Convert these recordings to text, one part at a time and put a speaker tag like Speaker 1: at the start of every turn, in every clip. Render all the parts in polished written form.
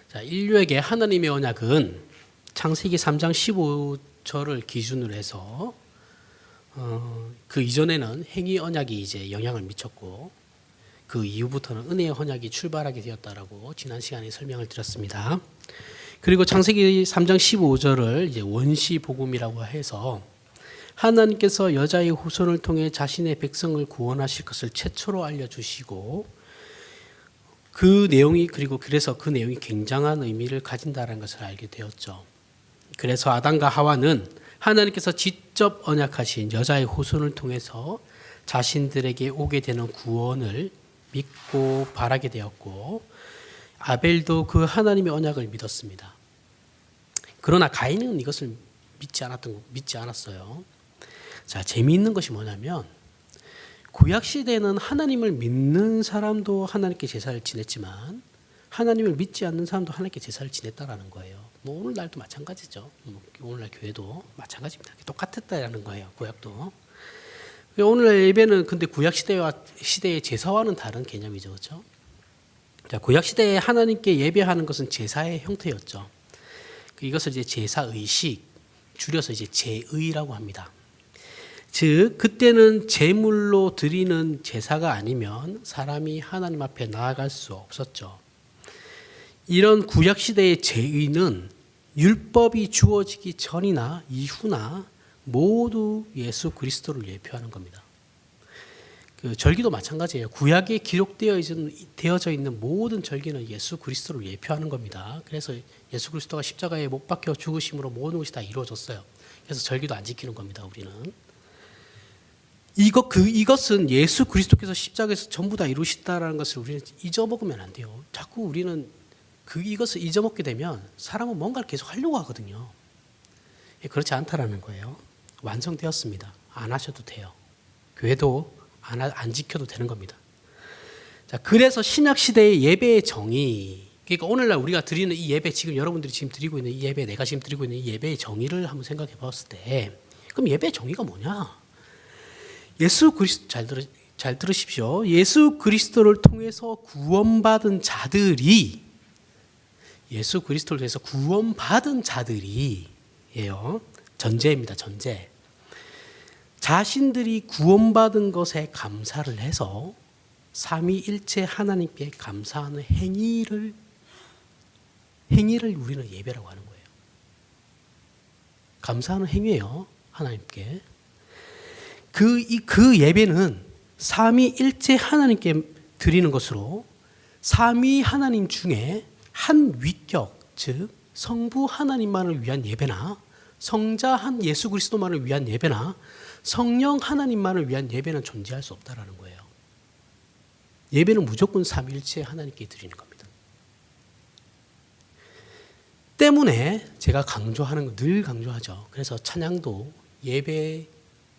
Speaker 1: 자, 인류에게 하나님의 언약은 창세기 3장 15절을 기준으로 해서 그 이전에는 행위 언약이 이제 영향을 미쳤고 그 이후부터는 은혜의 언약이 출발하게 되었다라고 지난 시간에 설명을 드렸습니다. 그리고 창세기 3장 15절을 이제 원시 복음이라고 해서 하나님께서 여자의 후손을 통해 자신의 백성을 구원하실 것을 최초로 알려주시고 그 내용이 그래서 그 내용이 굉장한 의미를 가진다는 것을 알게 되었죠. 그래서 아담과 하와는 하나님께서 직접 언약하신 여자의 후손을 통해서 자신들에게 오게 되는 구원을 믿고 바라게 되었고 아벨도 그 하나님의 언약을 믿었습니다. 그러나 가인은 이것을 믿지 않았어요. 자, 재미있는 것이 뭐냐면 구약 시대에는 하나님을 믿는 사람도 하나님께 제사를 지냈지만 하나님을 믿지 않는 사람도 하나님께 제사를 지냈다라는 거예요. 뭐 오늘날도 마찬가지죠. 오늘날 교회도 마찬가지입니다. 똑같았다라는 거예요. 구약도. 오늘날 예배는 근데 구약 시대의 제사와는 다른 개념이죠, 그렇죠? 자, 구약 시대에 하나님께 예배하는 것은 제사의 형태였죠. 이것을 이제 제사 의식, 줄여서 이제 제의라고 합니다. 즉 그때는 제물로 드리는 제사가 아니면 사람이 하나님 앞에 나아갈 수 없었죠. 이런 구약 시대의 제의는 율법이 주어지기 전이나 이후나 모두 예수 그리스도를 예표하는 겁니다. 그 절기도 마찬가지예요. 구약에 기록되어져 있는 모든 절기는 예수 그리스도를 예표하는 겁니다. 그래서 예수 그리스도가 십자가에 못 박혀 죽으심으로 모든 것이 다 이루어졌어요. 그래서 절기도 안 지키는 겁니다. 우리는. 이것은 예수 그리스도께서 십자가에서 전부 다 이루시다라는 것을 우리는 잊어먹으면 안 돼요. 자꾸 우리는 이것을 잊어먹게 되면 사람은 뭔가를 계속 하려고 하거든요. 그렇지 않다라는 거예요. 완성되었습니다. 안 하셔도 돼요. 교회도 안 지켜도 되는 겁니다. 자, 그래서 신약 시대의 예배의 정의, 그러니까 오늘날 우리가 드리는 이 예배, 지금 여러분들이 지금 드리고 있는 이 예배, 내가 지금 드리고 있는 이 예배의 정의를 한번 생각해 봤을 때, 그럼 예배의 정의가 뭐냐? 예수 그리스도 잘 들으십시오. 예수 그리스도를 통해서 구원받은 자들이 예수 그리스도를 통해서 구원받은 자들이에요. 전제입니다. 전제. 자신들이 구원받은 것에 감사를 해서 삼위일체 하나님께 감사하는 행위를 우리는 예배라고 하는 거예요. 감사하는 행위예요. 하나님께. 그 예배는 삼위일체 하나님께 드리는 것으로 삼위 하나님 중에 한 위격, 즉 성부 하나님만을 위한 예배나 성자 한 예수 그리스도만을 위한 예배나 성령 하나님만을 위한 예배는 존재할 수 없다라는 거예요. 예배는 무조건 삼위일체 하나님께 드리는 겁니다. 때문에 제가 늘 강조하죠. 그래서 찬양도 예배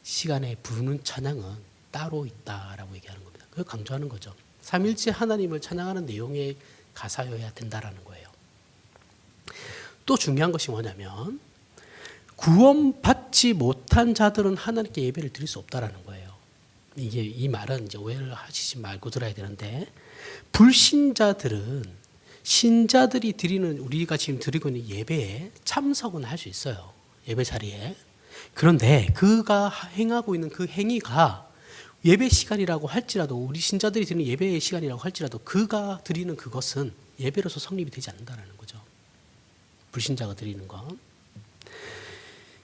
Speaker 1: 시간에 부르는 찬양은 따로 있다라고 얘기하는 겁니다. 그걸 강조하는 거죠. 삼일째 하나님을 찬양하는 내용의 가사여야 된다라는 거예요. 또 중요한 것이 뭐냐면 구원받지 못한 자들은 하나님께 예배를 드릴 수 없다라는 거예요. 이 말은 이제 오해를 하시지 말고 들어야 되는데 불신자들은 신자들이 우리가 지금 드리고 있는 예배에 참석은 할 수 있어요. 예배 자리에. 그런데 그가 행하고 있는 그 행위가 예배 시간이라고 할지라도 우리 신자들이 드리는 예배의 시간이라고 할지라도 그가 드리는 그것은 예배로서 성립이 되지 않는다는 거죠. 불신자가 드리는 건.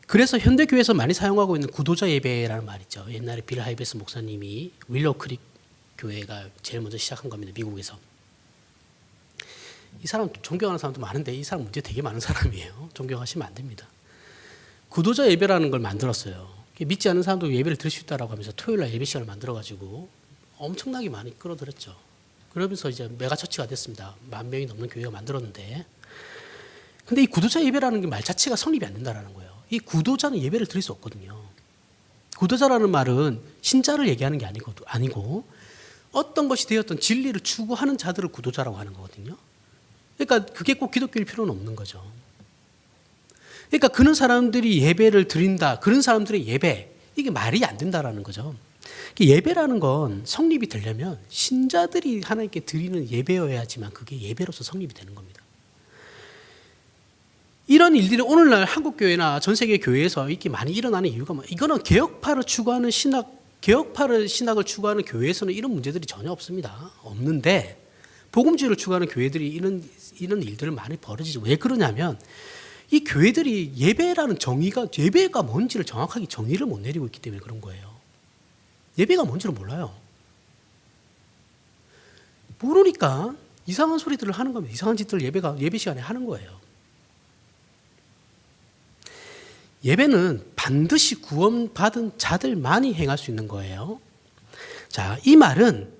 Speaker 1: 그래서 현대교회에서 많이 사용하고 있는 구도자 예배라는 말 있죠. 옛날에 빌 하이베스 목사님이 윌로우 크릭 교회가 제일 먼저 시작한 겁니다. 미국에서. 이 사람 존경하는 사람도 많은데 이 사람 문제 되게 많은 사람이에요. 존경하시면 안 됩니다. 구도자 예배라는 걸 만들었어요. 믿지 않는 사람도 예배를 드릴 수 있다라고 하면서 토요일날 예배 시간을 만들어가지고 엄청나게 많이 끌어들였죠. 그러면서 이제 메가처치가 됐습니다. 10,000명이 넘는 교회가 만들었는데, 근데 이 구도자 예배라는 게 말 자체가 성립이 안 된다라는 거예요. 이 구도자는 예배를 드릴 수 없거든요. 구도자라는 말은 신자를 얘기하는 게 아니고 어떤 것이 되었던 진리를 추구하는 자들을 구도자라고 하는 거거든요. 그러니까 그게 꼭 기독교일 필요는 없는 거죠. 그러니까 그런 사람들이 예배를 드린다. 그런 사람들의 예배, 이게 말이 안 된다라는 거죠. 예배라는 건 성립이 되려면 신자들이 하나님께 드리는 예배여야지만 그게 예배로서 성립이 되는 겁니다. 이런 일들이 오늘날 한국교회나 전 세계 교회에서 이렇게 많이 일어나는 이유가 이거는 개혁파를 추구하는 신학을 추구하는 교회에서는 이런 문제들이 전혀 없습니다. 없는데 복음주의를 추구하는 교회들이 이런 일들을 많이 벌어지죠. 왜 그러냐면 이 교회들이 예배가 뭔지를 정확하게 정의를 못 내리고 있기 때문에 그런 거예요. 예배가 뭔지를 몰라요. 모르니까 이상한 소리들을 하는 겁니다. 이상한 짓들을 예배 시간에 하는 거예요. 예배는 반드시 구원받은 자들만이 행할 수 있는 거예요. 자, 이 말은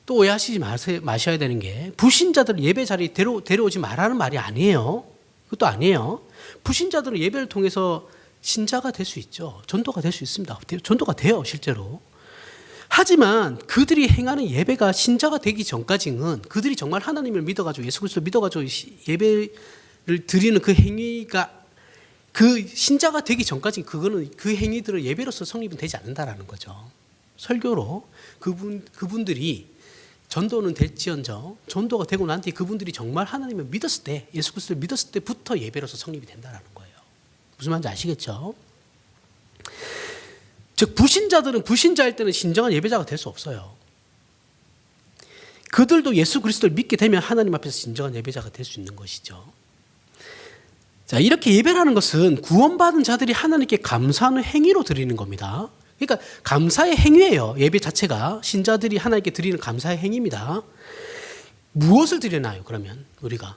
Speaker 1: 또 오해하시지 마셔야 되는 게 불신자들을 예배 자리에 데려오지 말라는 말이 아니에요. 그것도 아니에요. 불신자들은 예배를 통해서 신자가 될 수 있죠. 전도가 될 수 있습니다. 전도가 돼요, 실제로. 하지만 그들이 행하는 예배가 신자가 되기 전까지는 그들이 정말 하나님을 믿어가지고 예수 그리스도를 믿어가지고 예배를 드리는 그 행위가 그 신자가 되기 전까지 그거는 그 행위들은 예배로서 성립은 되지 않는다라는 거죠. 설교로 그분들이 전도는 될지언정 전도가 되고 난 뒤에 그분들이 정말 하나님을 믿었을 때 예수 그리스도를 믿었을 때부터 예배로서 성립이 된다라는 거예요. 무슨 말인지 아시겠죠? 즉 불신자들은 불신자일 때는 진정한 예배자가 될 수 없어요. 그들도 예수 그리스도를 믿게 되면 하나님 앞에서 진정한 예배자가 될 수 있는 것이죠. 자, 이렇게 예배라는 것은 구원받은 자들이 하나님께 감사하는 행위로 드리는 겁니다. 그러니까 감사의 행위예요. 예배 자체가 신자들이 하나님께 드리는 감사의 행위입니다. 무엇을 드리나요? 그러면 우리가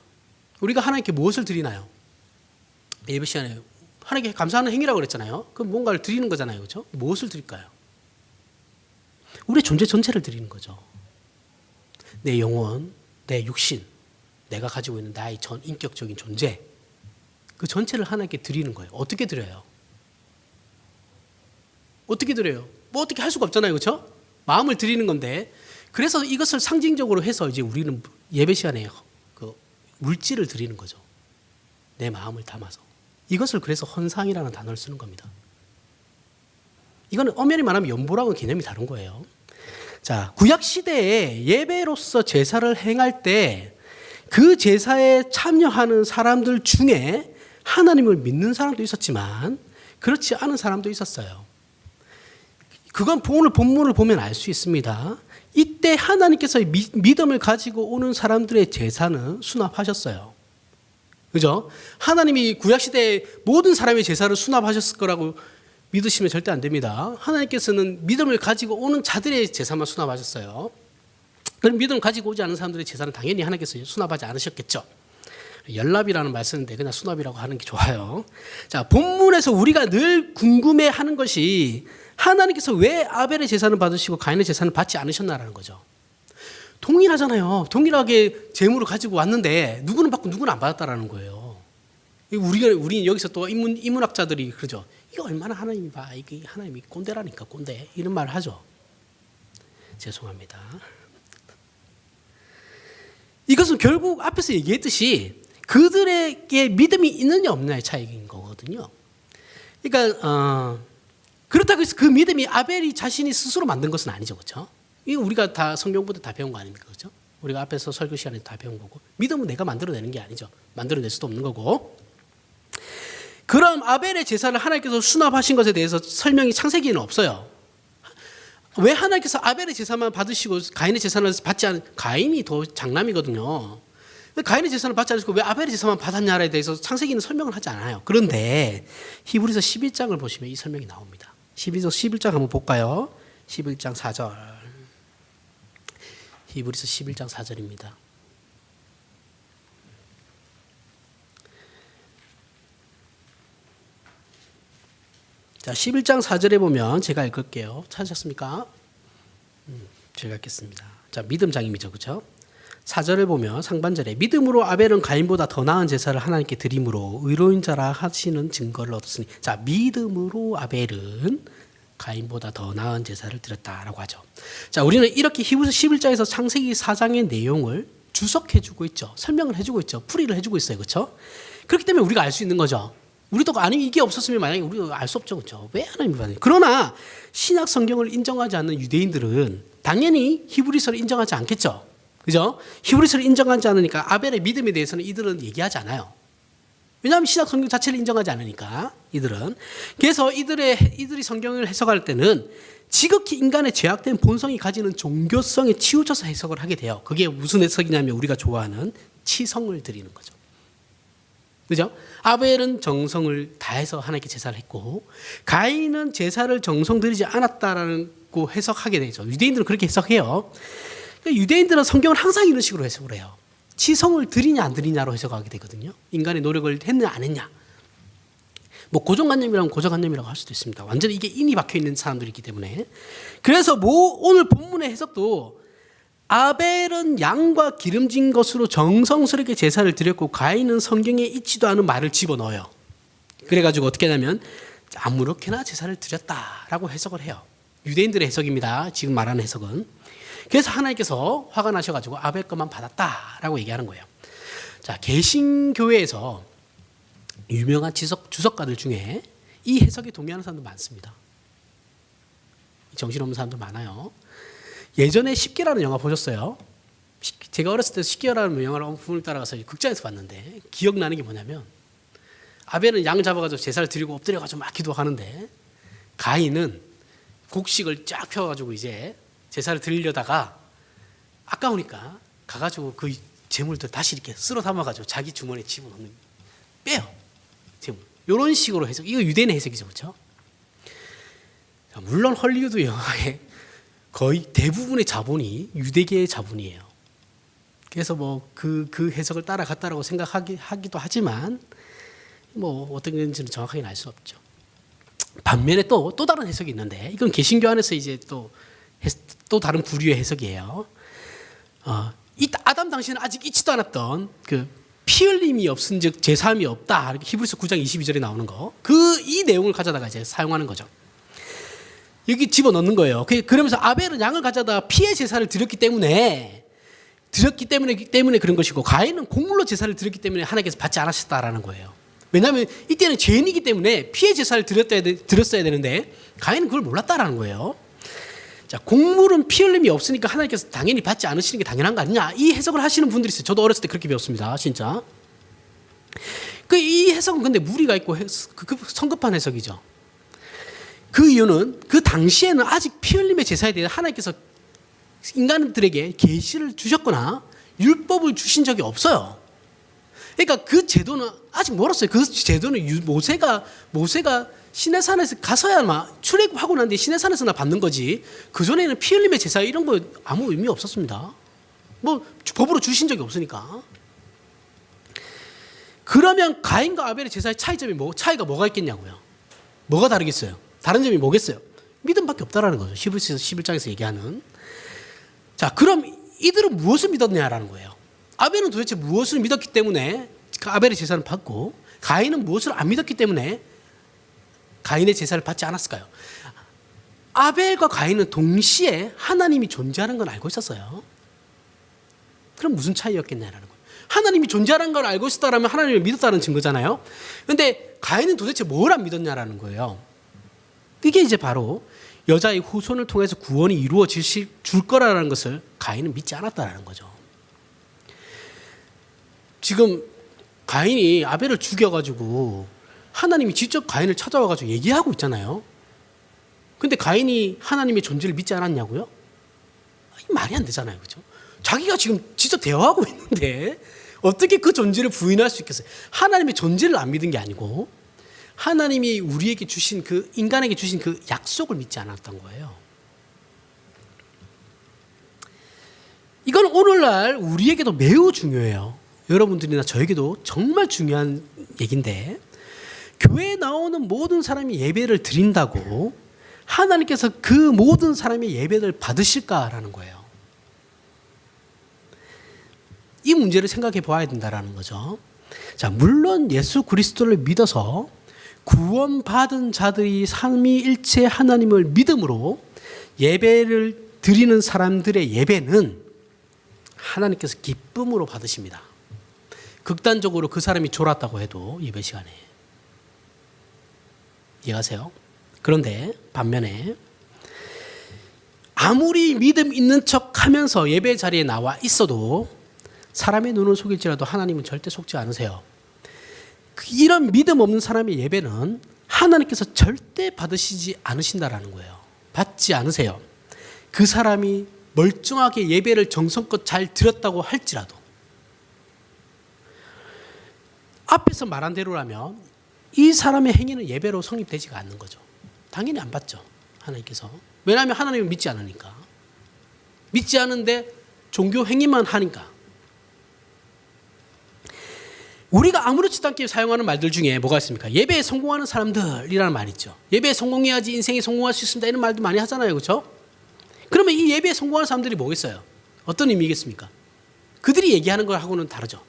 Speaker 1: 하나님께 무엇을 드리나요? 예배 시간에 하나님께 감사하는 행위라고 그랬잖아요. 그럼 뭔가를 드리는 거잖아요. 그렇죠? 무엇을 드릴까요? 우리의 존재 전체를 드리는 거죠. 내 영혼, 내 육신, 내가 가지고 있는 나의 전 인격적인 존재, 그 전체를 하나님께 드리는 거예요. 어떻게 드려요? 어떻게 드려요? 뭐 어떻게 할 수가 없잖아요. 그렇죠? 마음을 드리는 건데 그래서 이것을 상징적으로 해서 이제 우리는 예배 시간에 그 물질을 드리는 거죠. 내 마음을 담아서. 이것을 그래서 헌상이라는 단어를 쓰는 겁니다. 이거는 엄연히 말하면 연보라고는 개념이 다른 거예요. 자, 구약 시대에 예배로서 제사를 행할 때 그 제사에 참여하는 사람들 중에 하나님을 믿는 사람도 있었지만 그렇지 않은 사람도 있었어요. 그건 오늘 본문을 보면 알 수 있습니다. 이때 하나님께서 믿음을 가지고 오는 사람들의 제사는 수납하셨어요. 그죠? 하나님이 구약시대에 모든 사람의 제사를 수납하셨을 거라고 믿으시면 절대 안 됩니다. 하나님께서는 믿음을 가지고 오는 자들의 제사만 수납하셨어요. 그럼 믿음을 가지고 오지 않은 사람들의 제사는 당연히 하나님께서 수납하지 않으셨겠죠. 연납이라는 말 쓰는데 그냥 수납이라고 하는 게 좋아요. 자, 본문에서 우리가 늘 궁금해하는 것이 하나님께서 왜 아벨의 제사는 받으시고 가인의 제사는 받지 않으셨나라는 거죠. 동일하잖아요. 동일하게 제물을 가지고 왔는데 누구는 받고 누구는 안 받았다라는 거예요. 우리 여기서 또 인문학자들이 그러죠. 이거 얼마나 하나님이 봐. 이게 하나님이 꼰대라니까 꼰대. 이런 말을 하죠. 죄송합니다. 이것은 결국 앞에서 얘기했듯이 그들에게 믿음이 있느냐 없느냐의 차이인 거거든요. 그러니까 그렇다고 해서 그 믿음이 아벨이 자신이 스스로 만든 것은 아니죠. 그렇죠? 이거 우리가 다 성경부터 다 배운 거 아닙니까? 그렇죠? 우리가 앞에서 설교 시간에 다 배운 거고 믿음은 내가 만들어내는 게 아니죠. 만들어낼 수도 없는 거고. 그럼 아벨의 제사를 하나님께서 수납하신 것에 대해서 설명이 창세기에는 없어요. 왜 하나님께서 아벨의 제사만 받으시고 가인의 제사는 받지 않은 가인이 더 장남이거든요. 가인의 제사는 받지 않으시고 왜 아벨의 제사만 받았냐에 대해서 창세기는 설명을 하지 않아요. 그런데 히브리서 11장을 보시면 이 설명이 나옵니다. 히브리서 11장 한번 볼까요? 11장 4절. 히브리서 11장 4절입니다. 자, 11장 4절에 보면 제가 읽을게요. 찾으셨습니까? 제가 읽겠습니다. 자, 믿음장입니다. 그렇죠? 4절을 보면 상반절에 믿음으로 아벨은 가인보다 더 나은 제사를 하나님께 드림으로 의로운 자라 하시는 증거를 얻었으니, 자, 믿음으로 아벨은 가인보다 더 나은 제사를 드렸다라고 하죠. 자, 우리는 이렇게 히브리서 11장에서 창세기 4장의 내용을 주석해주고 있죠. 설명을 해주고 있죠. 풀이를 해주고 있어요. 그렇죠? 그렇기 때문에 우리가 알 수 있는 거죠. 우리도 아니 이게 없었으면 만약에 우리도 알 수 없죠, 그렇죠? 왜 하나님이 받느냐? 그러나 신약 성경을 인정하지 않는 유대인들은 당연히 히브리서를 인정하지 않겠죠, 그죠? 히브리서를 인정하지 않으니까 아벨의 믿음에 대해서는 이들은 얘기하지 않아요. 왜냐하면 신약 성경 자체를 인정하지 않으니까 이들은. 그래서 이들이 성경을 해석할 때는 지극히 인간의 죄악된 본성이 가지는 종교성에 치우쳐서 해석을 하게 돼요. 그게 무슨 해석이냐면 우리가 좋아하는 치성을 드리는 거죠. 그죠? 아벨은 정성을 다해서 하나님께 제사를 했고 가인은 제사를 정성 들이지 않았다라고 해석하게 되죠. 유대인들은 그렇게 해석해요. 유대인들은 성경을 항상 이런 식으로 해석을 해요. 치성을 드리냐 안 드리냐로 해석하게 되거든요. 인간의 노력을 했냐 안 했냐. 뭐 고정관념이라면 고정관념이라고 할 수도 있습니다. 완전히 이게 인이 박혀 있는 사람들이 있기 때문에. 그래서 오늘 본문의 해석도 아벨은 양과 기름진 것으로 정성스럽게 제사를 드렸고 가인은 성경에 있지도 않은 말을 집어넣어요. 그래가지고 어떻게 하냐면 아무렇게나 제사를 드렸다라고 해석을 해요. 유대인들의 해석입니다. 지금 말하는 해석은. 그래서 하나님께서 화가 나셔가지고 아벨 것만 받았다라고 얘기하는 거예요. 자, 개신교회에서 유명한 주석가들 중에 이 해석에 동의하는 사람도 많습니다. 정신없는 사람도 많아요. 예전에 10개라는 영화 보셨어요? 제가 어렸을 때 10개라는 영화를 부모님 따라가서 극장에서 봤는데 기억나는 게 뭐냐면 아벨은 양 잡아가지고 제사를 드리고 엎드려가지고 막 기도하는데 가인은 곡식을 쫙 펴가지고 이제 제사를 드리려다가 아까우니까 가가지고 그 재물들 다시 이렇게 쓸어 담아가지고 자기 주머니에 집어넣는, 빼요. 재물. 이런 식으로 해석. 이거 유대인의 해석이죠, 그렇죠? 물론 헐리우드 영화의 거의 대부분의 자본이 유대계의 자본이에요. 그래서 뭐 그 해석을 따라갔다라고 생각하기도 하지만 뭐 어떤 건지는 정확하게 알 수 없죠. 반면에 또 다른 해석이 있는데 이건 개신교 안에서 이제 또 다른 부류의 해석이에요. 이 아담 당시에는 아직 있지도 않았던 그 피 흘림이 없은즉 제사함이 없다. 히브리서 9장 22절에 나오는 거. 이 내용을 가져다가 이제 사용하는 거죠. 여기 집어넣는 거예요. 그러면서 아벨은 양을 가져다가 피의 제사를 드렸기 때문에 그런 것이고 가인은 곡물로 제사를 드렸기 때문에 하나님께서 받지 않으셨다라는 거예요. 왜냐하면 이때는 죄인이기 때문에 피의 제사를 드렸어야 되는데 가인은 그걸 몰랐다라는 거예요. 자, 곡물은 피 흘림이 없으니까 하나님께서 당연히 받지 않으시는 게 당연한 거 아니냐, 이 해석을 하시는 분들이 있어요. 저도 어렸을 때 그렇게 배웠습니다. 진짜. 이 해석은 근데 무리가 있고 성급한 해석이죠. 그 이유는 그 당시에는 아직 피 흘림의 제사에 대해 하나님께서 인간들에게 계시를 주셨거나 율법을 주신 적이 없어요. 그러니까 그 제도는 아직 멀었어요. 그 제도는 모세가 시내산에서 가서야 출애굽하고 난 뒤에 시내산에서나 받는 거지, 그 전에는 피 흘림의 제사 이런 거 아무 의미 없었습니다. 뭐 법으로 주신 적이 없으니까. 그러면 가인과 아벨의 제사의 차이가 뭐가 있겠냐고요. 뭐가 다르겠어요? 다른 점이 뭐겠어요? 믿음밖에 없다라는 거죠. 히브리서 11장에서 얘기하는. 자, 그럼 이들은 무엇을 믿었냐라는 거예요. 아벨은 도대체 무엇을 믿었기 때문에 아벨의 제사를 받고 가인은 무엇을 안 믿었기 때문에 가인의 제사를 받지 않았을까요? 아벨과 가인은 동시에 하나님이 존재하는 걸 알고 있었어요. 그럼 무슨 차이였겠냐라는 거예요. 하나님이 존재하는 걸 알고 있었다면 하나님을 믿었다는 증거잖아요. 그런데 가인은 도대체 뭘 안 믿었냐라는 거예요. 이게 이제 바로 여자의 후손을 통해서 구원이 이루어질 줄 거라는 것을 가인은 믿지 않았다라는 거죠. 지금 가인이 아벨을 죽여가지고 하나님이 직접 가인을 찾아와가지고 얘기하고 있잖아요. 근데 가인이 하나님의 존재를 믿지 않았냐고요? 말이 안 되잖아요, 그렇죠? 자기가 지금 직접 대화하고 있는데 어떻게 그 존재를 부인할 수 있겠어요? 하나님의 존재를 안 믿은 게 아니고 하나님이 우리에게 주신 인간에게 주신 그 약속을 믿지 않았던 거예요. 이건 오늘날 우리에게도 매우 중요해요. 여러분들이나 저에게도 정말 중요한 얘기인데, 교회에 나오는 모든 사람이 예배를 드린다고 하나님께서 그 모든 사람의 예배를 받으실까라는 거예요. 이 문제를 생각해 보아야 된다라는 거죠. 자, 물론 예수 그리스도를 믿어서 구원받은 자들이 삼위일체 하나님을 믿음으로 예배를 드리는 사람들의 예배는 하나님께서 기쁨으로 받으십니다. 극단적으로 그 사람이 졸았다고 해도 예배 시간에. 이해가세요? 그런데 반면에 아무리 믿음 있는 척하면서 예배 자리에 나와 있어도 사람의 눈을 속일지라도 하나님은 절대 속지 않으세요. 이런 믿음 없는 사람의 예배는 하나님께서 절대 받으시지 않으신다라는 거예요. 받지 않으세요. 그 사람이 멀쩡하게 예배를 정성껏 잘 드렸다고 할지라도 앞에서 말한 대로라면 이 사람의 행위는 예배로 성립되지가 않는 거죠. 당연히 안 받죠. 하나님께서. 왜냐하면 하나님은 믿지 않으니까. 믿지 않은데 종교 행위만 하니까. 우리가 아무렇지도 않게 사용하는 말들 중에 뭐가 있습니까? 예배에 성공하는 사람들이라는 말이 있죠. 예배에 성공해야지 인생에 성공할 수 있습니다. 이런 말도 많이 하잖아요. 그렇죠? 그러면 이 예배에 성공하는 사람들이 뭐겠어요? 어떤 의미겠습니까? 그들이 얘기하는 거하고는 다르죠.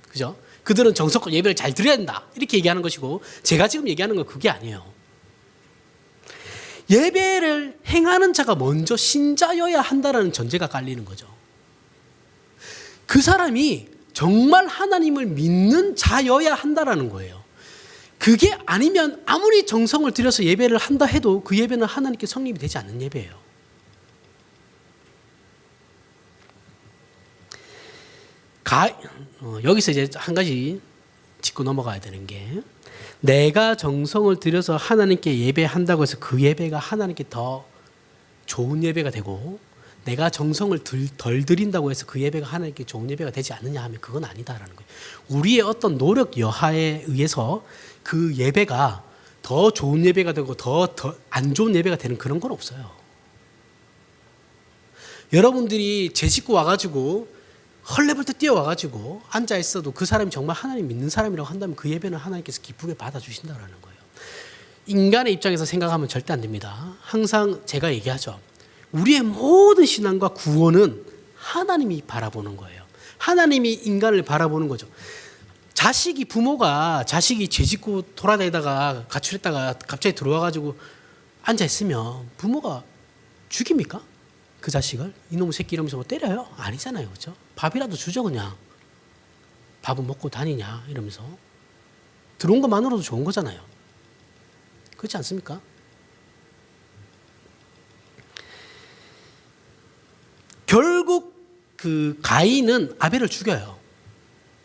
Speaker 1: 그죠? 그들은 정성껏 예배를 잘 드려야 된다. 이렇게 얘기하는 것이고 제가 지금 얘기하는 건 그게 아니에요. 예배를 행하는 자가 먼저 신자여야 한다라는 전제가 깔리는 거죠. 그 사람이 정말 하나님을 믿는 자여야 한다라는 거예요. 그게 아니면 아무리 정성을 들여서 예배를 한다 해도 그 예배는 하나님께 성립이 되지 않는 예배예요. 여기서 이제 한 가지 짚고 넘어가야 되는 게 내가 정성을 들여서 하나님께 예배한다고 해서 그 예배가 하나님께 더 좋은 예배가 되고 내가 정성을 덜 들인다고 해서 그 예배가 하나님께 좋은 예배가 되지 않느냐 하면 그건 아니다라는 거예요. 우리의 어떤 노력 여하에 의해서 그 예배가 더 좋은 예배가 되고 더 안 좋은 예배가 되는 그런 건 없어요. 여러분들이 제 식구 와가지고 헐레벌떡 뛰어와가지고 앉아있어도 그 사람이 정말 하나님 믿는 사람이라고 한다면 그 예배는 하나님께서 기쁘게 받아주신다는 거예요. 인간의 입장에서 생각하면 절대 안 됩니다. 항상 제가 얘기하죠. 우리의 모든 신앙과 구원은 하나님이 바라보는 거예요. 하나님이 인간을 바라보는 거죠. 부모가 자식이 죄짓고 돌아다니다가 가출했다가 갑자기 들어와가지고 앉아있으면 부모가 죽입니까? 그 자식을? 이놈의 새끼 이러면서 뭐 때려요? 아니잖아요. 그렇죠? 밥이라도 주죠 그냥. 밥은 먹고 다니냐 이러면서. 들어온 것만으로도 좋은 거잖아요. 그렇지 않습니까? 결국 그 가인은 아벨을 죽여요.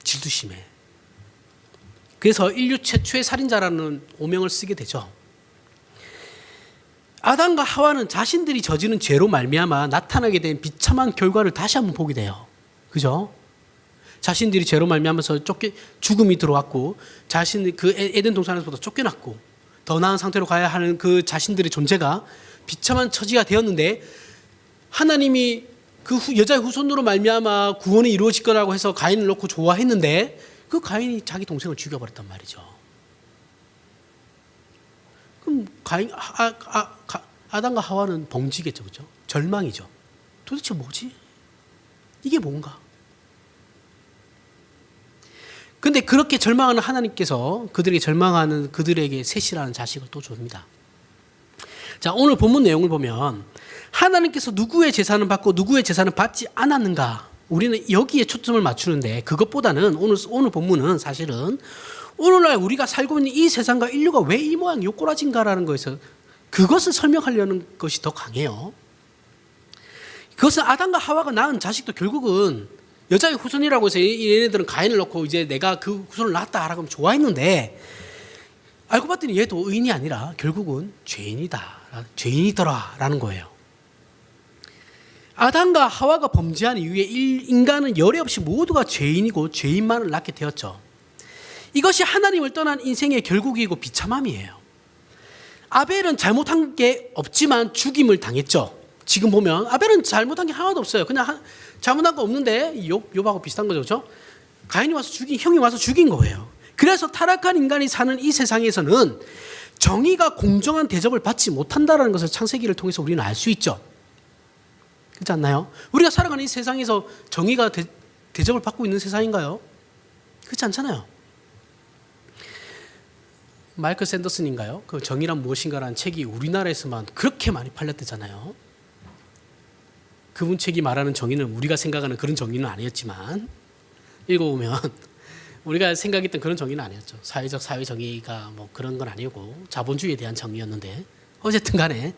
Speaker 1: 질투심에. 그래서 인류 최초의 살인자라는 오명을 쓰게 되죠. 아담과 하와는 자신들이 저지른 죄로 말미암아 나타나게 된 비참한 결과를 다시 한번 보게 돼요. 그죠? 자신들이 죄로 말미암아서 죽음이 들어왔고 자신 그 에덴 동산에서부터 쫓겨났고 더 나은 상태로 가야 하는 그 자신들의 존재가 비참한 처지가 되었는데 하나님이 그 여자의 후손으로 말미암아 구원이 이루어질 거라고 해서 가인을 놓고 좋아했는데 그 가인이 자기 동생을 죽여버렸단 말이죠. 그럼 아담과 하와는 봉지겠죠, 그렇죠? 절망이죠. 도대체 뭐지? 이게 뭔가? 근데 그렇게 절망하는 하나님께서 그들에게 셋이라는 자식을 또 줍니다. 자, 오늘 본문 내용을 보면 하나님께서 누구의 제사는 받고 누구의 제사는 받지 않았는가? 우리는 여기에 초점을 맞추는데 그것보다는 오늘 본문은 사실은 오늘날 우리가 살고 있는 이 세상과 인류가 왜 이 모양 요 꼬라진가라는 거에서 그것을 설명하려는 것이 더 강해요. 그것은 아담과 하와가 낳은 자식도 결국은 여자의 후손이라고 해서 얘네들은 가인을 놓고 이제 내가 그 후손을 낳았다라고 하면 좋아했는데 알고 봤더니 얘도 의인이 아니라 결국은 죄인이더라라는 거예요. 아담과 하와가 범죄한 이후에 인간은 열애 없이 모두가 죄인이고 죄인만을 낳게 되었죠. 이것이 하나님을 떠난 인생의 결국이고 비참함이에요. 아벨은 잘못한 게 없지만 죽임을 당했죠. 지금 보면 아벨은 잘못한 게 하나도 없어요. 그냥 잘못한 거 없는데 욥하고 비슷한 거죠. 그렇죠? 형이 와서 죽인 거예요. 그래서 타락한 인간이 사는 이 세상에서는 정의가 공정한 대접을 받지 못한다는 것을 창세기를 통해서 우리는 알 수 있죠. 그렇지 않나요? 우리가 살아가는 이 세상에서 정의가 대접을 받고 있는 세상인가요? 그렇지 않잖아요. 마이클 샌더슨인가요? 그 정의란 무엇인가라는 책이 우리나라에서만 그렇게 많이 팔렸대잖아요. 그분 책이 말하는 정의는 우리가 생각하는 그런 정의는 아니었지만 읽어보면 우리가 생각했던 그런 정의는 아니었죠. 사회적 사회 정의가 뭐 그런 건 아니고 자본주의에 대한 정의였는데 어쨌든 간에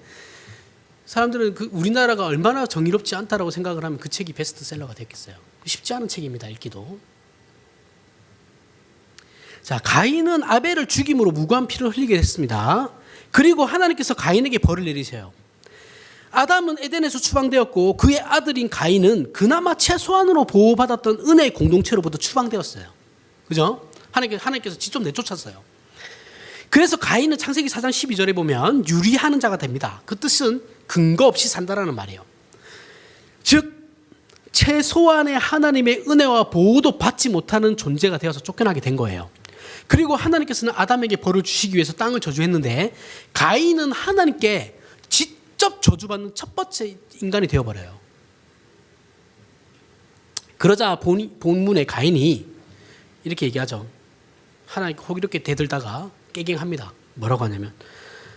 Speaker 1: 사람들은 그 우리나라가 얼마나 정의롭지 않다라고 생각을 하면 그 책이 베스트셀러가 됐겠어요. 쉽지 않은 책입니다. 읽기도. 자, 가인은 아벨을 죽임으로 무고한 피를 흘리게 됐습니다. 그리고 하나님께서 가인에게 벌을 내리세요. 아담은 에덴에서 추방되었고 그의 아들인 가인은 그나마 최소한으로 보호받았던 은혜의 공동체로부터 추방되었어요. 그죠? 하나님께서 직접 내쫓았어요. 그래서 가인은 창세기 4장 12절에 보면 유리하는 자가 됩니다. 그 뜻은 근거 없이 산다라는 말이에요. 즉 최소한의 하나님의 은혜와 보호도 받지 못하는 존재가 되어서 쫓겨나게 된 거예요. 그리고 하나님께서는 아담에게 벌을 주시기 위해서 땅을 저주했는데 가인은 하나님께 직접 저주받는 첫 번째 인간이 되어버려요. 그러자 본문의 가인이 이렇게 얘기하죠. 하나님 이렇게 대들다가 깨갱합니다. 뭐라고 하냐면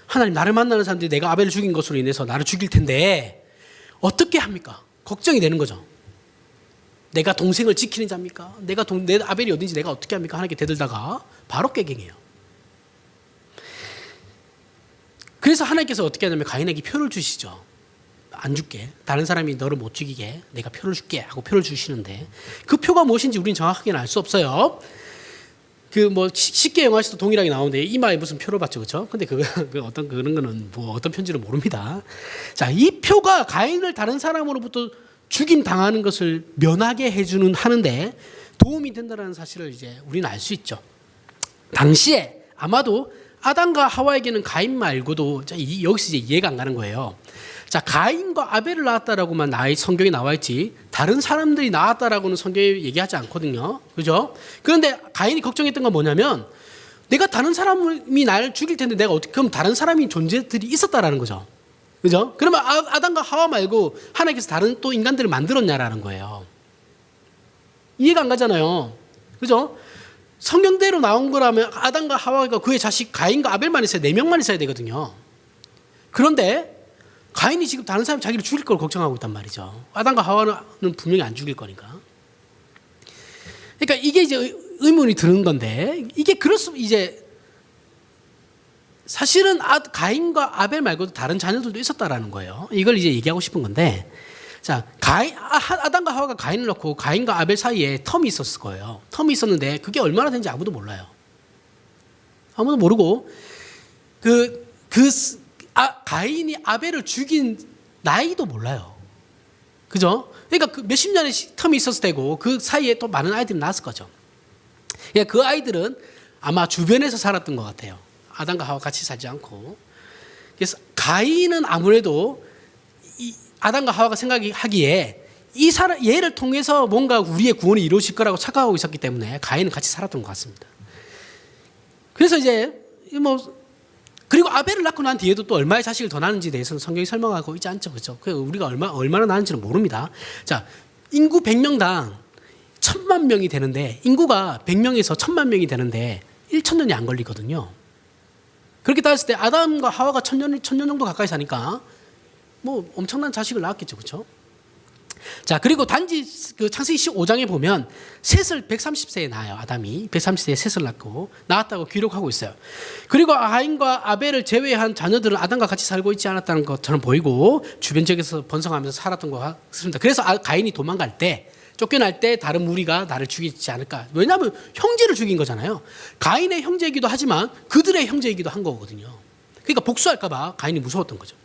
Speaker 1: 하나님 나를 만나는 사람들이 내가 아벨을 죽인 것으로 인해서 나를 죽일 텐데 어떻게 합니까? 걱정이 되는 거죠. 내가 동생을 지키는 자입니까? 내 아벨이 어딘지 내가 어떻게 합니까? 하나님께 대들다가 바로 깨갱해요. 그래서 하나님께서 어떻게 하냐면 가인에게 표를 주시죠. 안 줄게. 다른 사람이 너를 못 죽이게 내가 표를 줄게 하고 표를 주시는데 그 표가 무엇인지 우리는 정확하게는 알 수 없어요. 그 뭐 쉽게 영화에서도 동일하게 나오는데 이마에 무슨 표를 받죠, 그렇죠? 근데 그 어떤 그런 거는 뭐 어떤 편지를 모릅니다. 자, 이 표가 가인을 다른 사람으로부터 죽임 당하는 것을 면하게 해주는 하는데 도움이 된다는 사실을 이제 우리는 알 수 있죠. 당시에 아마도 아담과 하와에게는 가인 말고도 여기서 이제 이해가 안 가는 거예요. 자, 가인과 아벨을 낳았다라고만 성경에 나와 있지 다른 사람들이 낳았다라고는 성경에 얘기하지 않거든요. 그죠? 그런데 가인이 걱정했던 건 뭐냐면 내가 다른 사람이 나를 죽일 텐데 내가 어떻게 그럼 다른 사람이 존재들이 있었다라는 거죠. 그죠? 그러면 아담과 하와 말고 하나님께서 다른 또 인간들을 만들었냐라는 거예요. 이해가 안 가잖아요. 그죠? 성경대로 나온 거라면 아담과 하와가 그의 자식 가인과 아벨만 있어야 4명만 있어야 되거든요. 그런데 가인이 지금 다른 사람이 자기를 죽일 걸 걱정하고 있단 말이죠. 아담과 하와는 분명히 안 죽일 거니까. 그러니까 이게 이제 의문이 드는 건데 이게 이제 사실은 가인과 아벨 말고도 다른 자녀들도 있었다라는 거예요. 이걸 이제 얘기하고 싶은 건데, 자, 아담과 하와가 가인을 낳고 가인과 아벨 사이에 텀이 있었을 거예요. 텀이 있었는데 그게 얼마나 된지 아무도 몰라요. 아무도 모르고 가인이 아벨을 죽인 나이도 몰라요. 그죠? 그러니까 그 몇십 년의 텀이 있었을 테고 그 사이에 또 많은 아이들이 낳았을 거죠. 그러니까 그 아이들은 아마 주변에서 살았던 것 같아요. 아담과 하와 같이 살지 않고. 그래서 가인은 아무래도 아담과 하와가 생각하기에 얘를 통해서 뭔가 우리의 구원이 이루어질 거라고 착각하고 있었기 때문에 가인은 같이 살았던 것 같습니다. 그래서 이제 그리고 아벨을 낳고 난 뒤에도 또 얼마의 자식을 더 낳는지에 대해서는 성경이 설명하고 있지 않죠. 그렇죠? 우리가 얼마나 낳는지는 모릅니다. 자, 인구 100명당 1000만 명이 되는데 인구가 100명에서 1000만 명이 되는데 1000년이 안 걸리거든요. 그렇게 따졌을 때 아담과 하와가 1000년 정도 가까이 사니까 뭐 엄청난 자식을 낳았겠죠. 그렇죠? 자, 그리고 단지 그 창세기 15장에 보면 셋을 130세에 낳아요. 아담이 130세에 셋을 낳았다고 기록하고 있어요. 그리고 가인과 아벨을 제외한 자녀들은 아담과 같이 살고 있지 않았다는 것처럼 보이고 주변 지역에서 번성하면서 살았던 것 같습니다. 그래서 가인이 도망갈 때 쫓겨날 때 다른 무리가 나를 죽이지 않을까. 왜냐하면 형제를 죽인 거잖아요. 가인의 형제이기도 하지만 그들의 형제이기도 한 거거든요. 그러니까 복수할까 봐 가인이 무서웠던 거죠.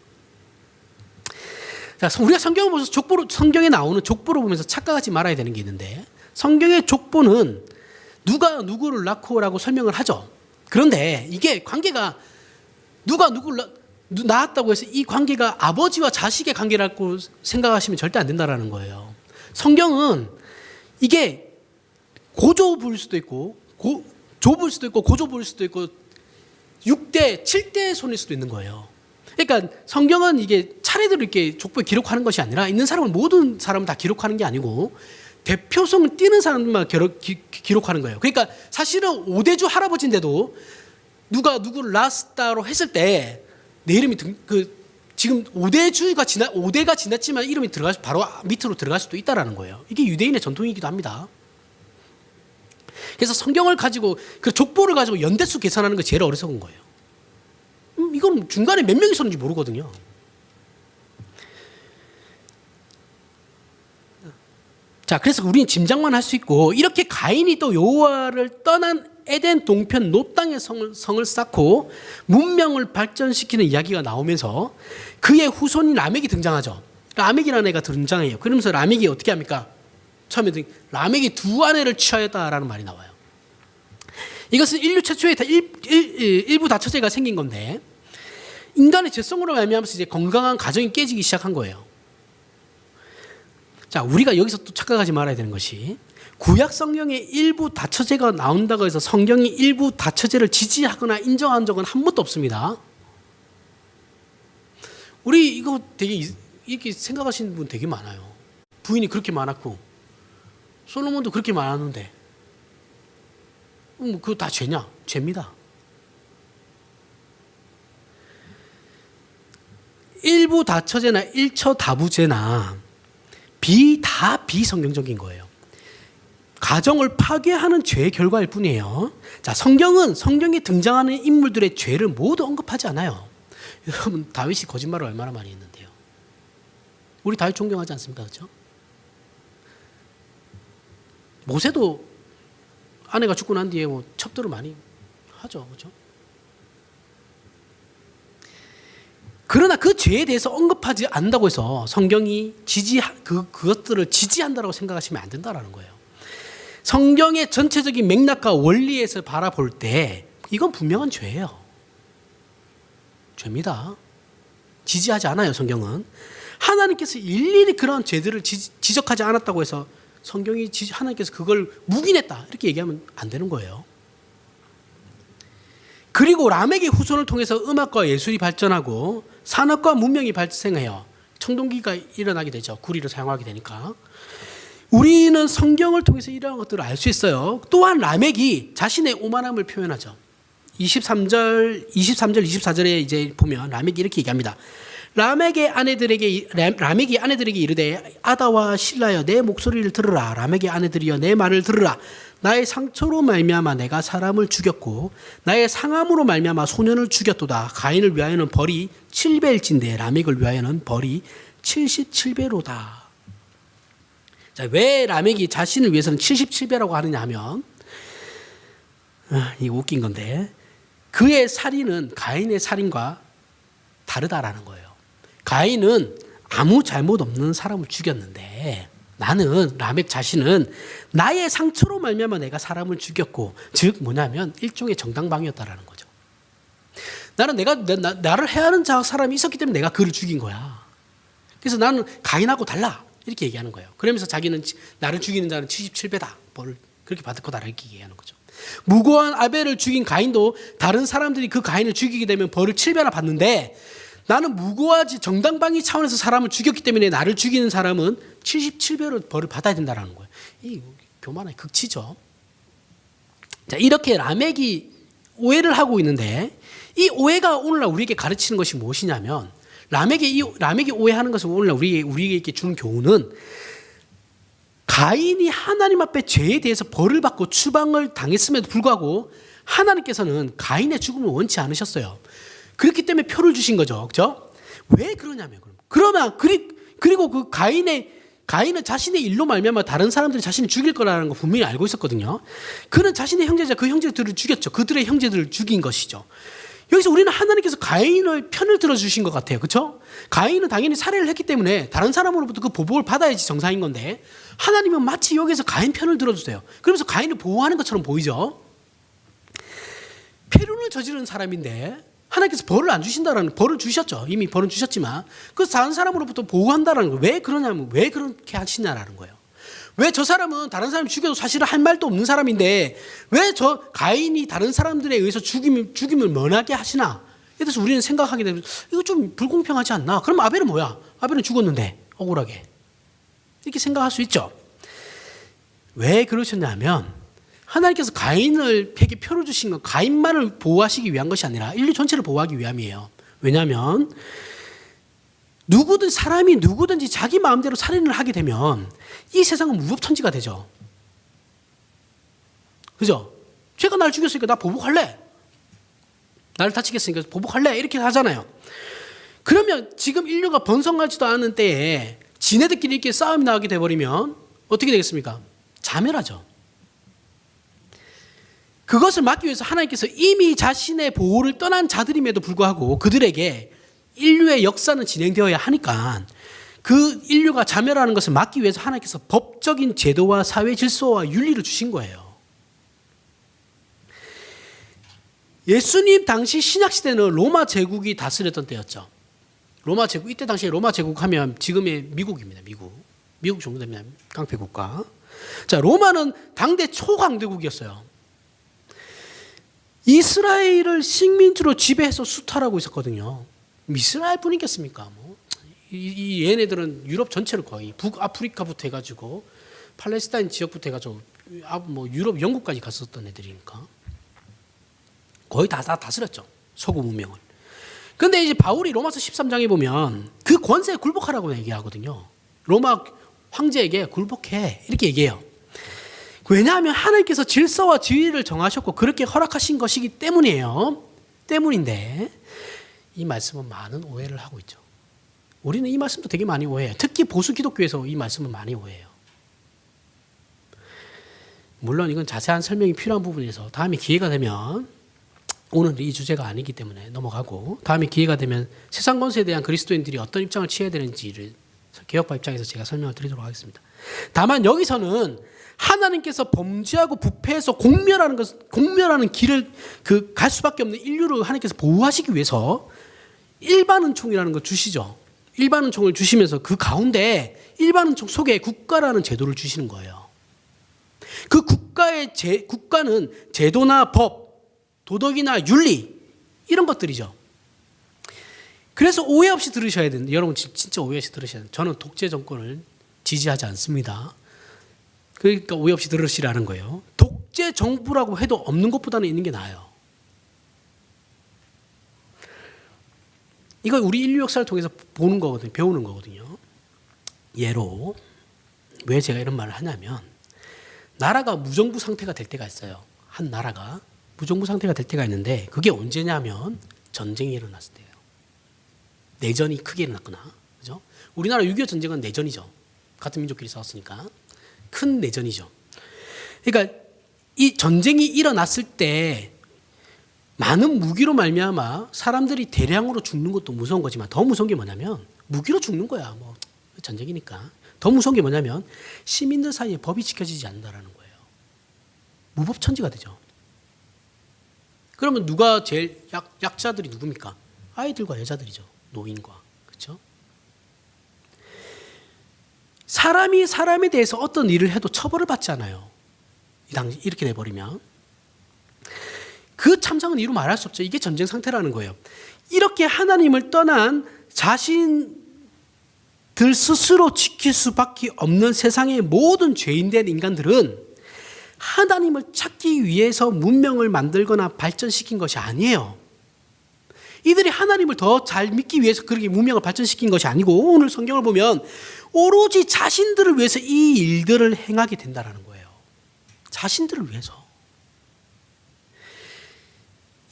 Speaker 1: 자, 우리가 성경을 보면서 성경에 나오는 족보를 보면서 착각하지 말아야 되는 게 있는데 성경의 족보는 누가 누구를 낳고라고 설명을 하죠. 그런데 이게 관계가 누가 누구를 낳았다고 해서 이 관계가 아버지와 자식의 관계라고 생각하시면 절대 안 된다라는 거예요. 성경은 이게 고조부일 수도 있고 조부일 수도 있고 고조부일 수도 있고 6대, 7대 손일 수도 있는 거예요. 그러니까 성경은 이게 차례대로 이렇게 족보에 기록하는 것이 아니라 있는 사람은 모든 사람을 다 기록하는 게 아니고 대표성을 띠는 사람만 기록하는 거예요. 그러니까 사실은 5대주 할아버지인데도 누가 누구를 낳았다고 했을 때 내 이름이 지금 5대가 지났지만 이름이 바로 밑으로 들어갈 수도 있다라는 거예요. 이게 유대인의 전통이기도 합니다. 그래서 성경을 가지고 그 족보를 가지고 연대수 계산하는 게 제일 어리석은 거예요. 이건 중간에 몇 명이 있었는지 모르거든요. 자, 그래서 우리는 짐작만 할 수 있고, 이렇게 가인이 또 여호와를 떠난 에덴 동편 놋 땅의 성을 쌓고 문명을 발전시키는 이야기가 나오면서 그의 후손인 라멕이 등장하죠. 라멕이라는 애가 등장해요. 그러면서 라멕이 어떻게 합니까? 처음에 라멕이 두 아내를 취하였다라는 말이 나와요. 이것은 인류 최초의 일부 다처제가 생긴 건데, 인간의 죄성으로 말미암아서 이제 건강한 가정이 깨지기 시작한 거예요. 자, 우리가 여기서 또 착각하지 말아야 되는 것이, 구약 성경에 일부 다처제가 나온다고 해서 성경이 일부 다처제를 지지하거나 인정한 적은 한 번도 없습니다. 우리 이거 되게 이렇게 생각하시는 분 되게 많아요. 부인이 그렇게 많았고 솔로몬도 그렇게 많았는데 그거 다 죄냐? 죄입니다. 일부 다처제나 일처다부제나 다 비성경적인 거예요. 가정을 파괴하는 죄의 결과일 뿐이에요. 자, 성경에 등장하는 인물들의 죄를 모두 언급하지 않아요. 여러분, 다윗이 거짓말을 얼마나 많이 했는데요. 우리 다윗 존경하지 않습니까? 그렇죠? 모세도 아내가 죽고 난 뒤에 첩들을 많이 하죠. 그렇죠? 그러나 그 죄에 대해서 언급하지 않는다고 해서 성경이 그것들을 지지한다고 생각하시면 안 된다는 거예요. 성경의 전체적인 맥락과 원리에서 바라볼 때 이건 분명한 죄예요. 죄입니다. 지지하지 않아요. 성경은. 하나님께서 일일이 그런 죄들을 지적하지 않았다고 해서 하나님께서 그걸 묵인했다 이렇게 얘기하면 안 되는 거예요. 그리고 라멕의 후손을 통해서 음악과 예술이 발전하고 산업과 문명이 발생해요. 청동기가 일어나게 되죠. 구리를 사용하게 되니까. 우리는 성경을 통해서 이러한 것들을 알 수 있어요. 또한 라멕이 자신의 오만함을 표현하죠. 23절, 24절에 이제 보면 라멕이 이렇게 얘기합니다. 라멕이 아내들에게 이르되 아다와 실라여 내 목소리를 들으라. 라멕의 아내들이여 내 말을 들으라. 나의 상처로 말미암아 내가 사람을 죽였고 나의 상함으로 말미암아 소년을 죽였도다. 가인을 위하여는 벌이 7배일진데 라멕을 위하여는 벌이 77배로다. 자, 왜 라멕이 자신을 위해서는 77배라고 하느냐 하면 이거 웃긴 건데 그의 살인은 가인의 살인과 다르다라는 거예요. 가인은 아무 잘못 없는 사람을 죽였는데 나는 라멕 자신은 나의 상처로 말미암아 내가 사람을 죽였고 즉 뭐냐면 일종의 정당방위였다라는 거죠. 나는 나를 해하는 사람이 있었기 때문에 내가 그를 죽인 거야. 그래서 나는 가인하고 달라 이렇게 얘기하는 거예요. 그러면서 자기는 나를 죽이는 자는 77배다. 벌을 그렇게 받을 거다 이렇게 얘기하는 거죠. 무고한 아벨을 죽인 가인도 다른 사람들이 그 가인을 죽이게 되면 벌을 7배나 받는데 나는 무고하지 정당방위 차원에서 사람을 죽였기 때문에 나를 죽이는 사람은 77배로 벌을 받아야 된다는 거예요. 이 교만의 극치죠. 자, 이렇게 라멕이 오해를 하고 있는데 이 오해가 오늘날 우리에게 가르치는 것이 무엇이냐면 라멕이 오해하는 것은 오늘날 우리에게 주는 교훈은 가인이 하나님 앞에 죄에 대해서 벌을 받고 추방을 당했음에도 불구하고 하나님께서는 가인의 죽음을 원치 않으셨어요. 그렇기 때문에 표를 주신 거죠. 그렇죠? 왜 그러냐면 그리고 그 가인은 자신의 일로 말미암아 다른 사람들이 자신을 죽일 거라는 거 분명히 알고 있었거든요. 그는 자신의 형제자 그 형제들을 죽였죠. 그들의 형제들을 죽인 것이죠. 여기서 우리는 하나님께서 가인의 편을 들어주신 것 같아요. 그렇죠? 가인은 당연히 살해를 했기 때문에 다른 사람으로부터 그 보복을 받아야지 정상인 건데 하나님은 마치 여기서 가인 편을 들어주세요. 그러면서 가인을 보호하는 것처럼 보이죠. 폐륜을 저지른 사람인데 하나님께서 벌을 안 주신다라는 벌을 주셨죠. 이미 벌은 주셨지만 그 다른 사람으로부터 보호한다라는 거 왜 그러냐면 왜 그렇게 하시냐라는 거예요. 왜 저 사람은 다른 사람 죽여도 사실은 할 말도 없는 사람인데 왜 저 가인이 다른 사람들에 의해서 죽임을 면하게 하시나? 이에 대해서 우리는 생각하게 되면 이거 좀 불공평하지 않나? 그럼 아벨은 뭐야? 아벨은 죽었는데 억울하게 이렇게 생각할 수 있죠. 왜 그러셨냐면 하나님께서 가인에게 표를 주신 건 가인만을 보호하시기 위한 것이 아니라 인류 전체를 보호하기 위함이에요. 왜냐하면 사람이 누구든지 자기 마음대로 살인을 하게 되면 이 세상은 무법천지가 되죠. 그죠? 죄가 날 죽였으니까 나 보복할래. 나를 다치겠으니까 보복할래. 이렇게 하잖아요. 그러면 지금 인류가 번성하지도 않은 때에 지네들끼리 이렇게 싸움이 나게 돼버리면 어떻게 되겠습니까? 자멸하죠. 그것을 막기 위해서 하나님께서 이미 자신의 보호를 떠난 자들임에도 불구하고 그들에게 인류의 역사는 진행되어야 하니까 그 인류가 자멸하는 것을 막기 위해서 하나님께서 법적인 제도와 사회 질서와 윤리를 주신 거예요. 예수님 당시 신약시대는 로마 제국이 다스렸던 때였죠. 로마 제국, 이때 당시에 로마 제국 하면 지금의 미국입니다. 미국 정도 되면 깡패국가. 자, 로마는 당대 초강대국이었어요. 이스라엘을 식민지로 지배해서 수탈하고 있었거든요. 이스라엘 뿐이겠습니까? 이 얘네들은 유럽 전체를 거의 북아프리카부터 해가지고 팔레스타인 지역부터 해가지고 유럽 영국까지 갔었던 애들이니까 거의 다 다스렸죠. 서구 문명을. 그런데 이제 바울이 로마서 13장에 보면 그 권세에 굴복하라고 얘기하거든요. 로마 황제에게 굴복해 이렇게 얘기해요. 왜냐하면 하나님께서 질서와 지위를 정하셨고 그렇게 허락하신 것이기 때문이에요. 때문인데 이 말씀은 많은 오해를 하고 있죠. 우리는 이 말씀도 되게 많이 오해해요. 특히 보수 기독교에서 이 말씀은 많이 오해해요. 물론 이건 자세한 설명이 필요한 부분에서 다음에 기회가 되면, 오늘 이 주제가 아니기 때문에 넘어가고 다음에 기회가 되면 세상 권세에 대한 그리스도인들이 어떤 입장을 취해야 되는지를 개혁파 입장에서 제가 설명을 드리도록 하겠습니다. 다만 여기서는 하나님께서 범죄하고 부패해서 공멸하는 길을 갈 수밖에 없는 인류를 하나님께서 보호하시기 위해서 일반 은총이라는 걸 주시죠. 일반 은총을 주시면서 그 가운데 일반 은총 속에 국가라는 제도를 주시는 거예요. 그 국가는 제도나 법, 도덕이나 윤리 이런 것들이죠. 그래서 오해 없이 들으셔야 되는데, 여러분 진짜 오해 없이 들으셔야 돼요. 저는 독재 정권을 지지하지 않습니다. 그러니까 오해 없이 들으시라는 거예요. 독재 정부라고 해도 없는 것보다는 있는 게 나아요. 이거 우리 인류 역사를 통해서 보는 거거든요. 배우는 거거든요. 예로 왜 제가 이런 말을 하냐면, 나라가 무정부 상태가 될 때가 있어요. 한 나라가 무정부 상태가 될 때가 있는데, 그게 언제냐면 전쟁이 일어났을 때예요. 내전이 크게 일어났거나, 그죠? 우리나라 6.25 전쟁은 내전이죠. 같은 민족끼리 싸웠으니까 큰 내전이죠. 그러니까 이 전쟁이 일어났을 때 많은 무기로 말미암아 사람들이 대량으로 죽는 것도 무서운 거지만, 더 무서운 게 뭐냐면, 무기로 죽는 거야. 전쟁이니까. 더 무서운 게 뭐냐면 시민들 사이에 법이 지켜지지 않는다라는 거예요. 무법천지가 되죠. 그러면 누가 제일 약자들이 누굽니까? 아이들과 여자들이죠. 노인과. 그렇죠? 사람이 사람에 대해서 어떤 일을 해도 처벌을 받지 않아요. 이렇게 돼버리면. 그 참상은 이루 말할 수 없죠. 이게 전쟁 상태라는 거예요. 이렇게 하나님을 떠난 자신들 스스로 지킬 수밖에 없는 세상의 모든 죄인된 인간들은 하나님을 찾기 위해서 문명을 만들거나 발전시킨 것이 아니에요. 이들이 하나님을 더 잘 믿기 위해서 그렇게 문명을 발전시킨 것이 아니고, 오늘 성경을 보면 오로지 자신들을 위해서 이 일들을 행하게 된다는 거예요. 자신들을 위해서.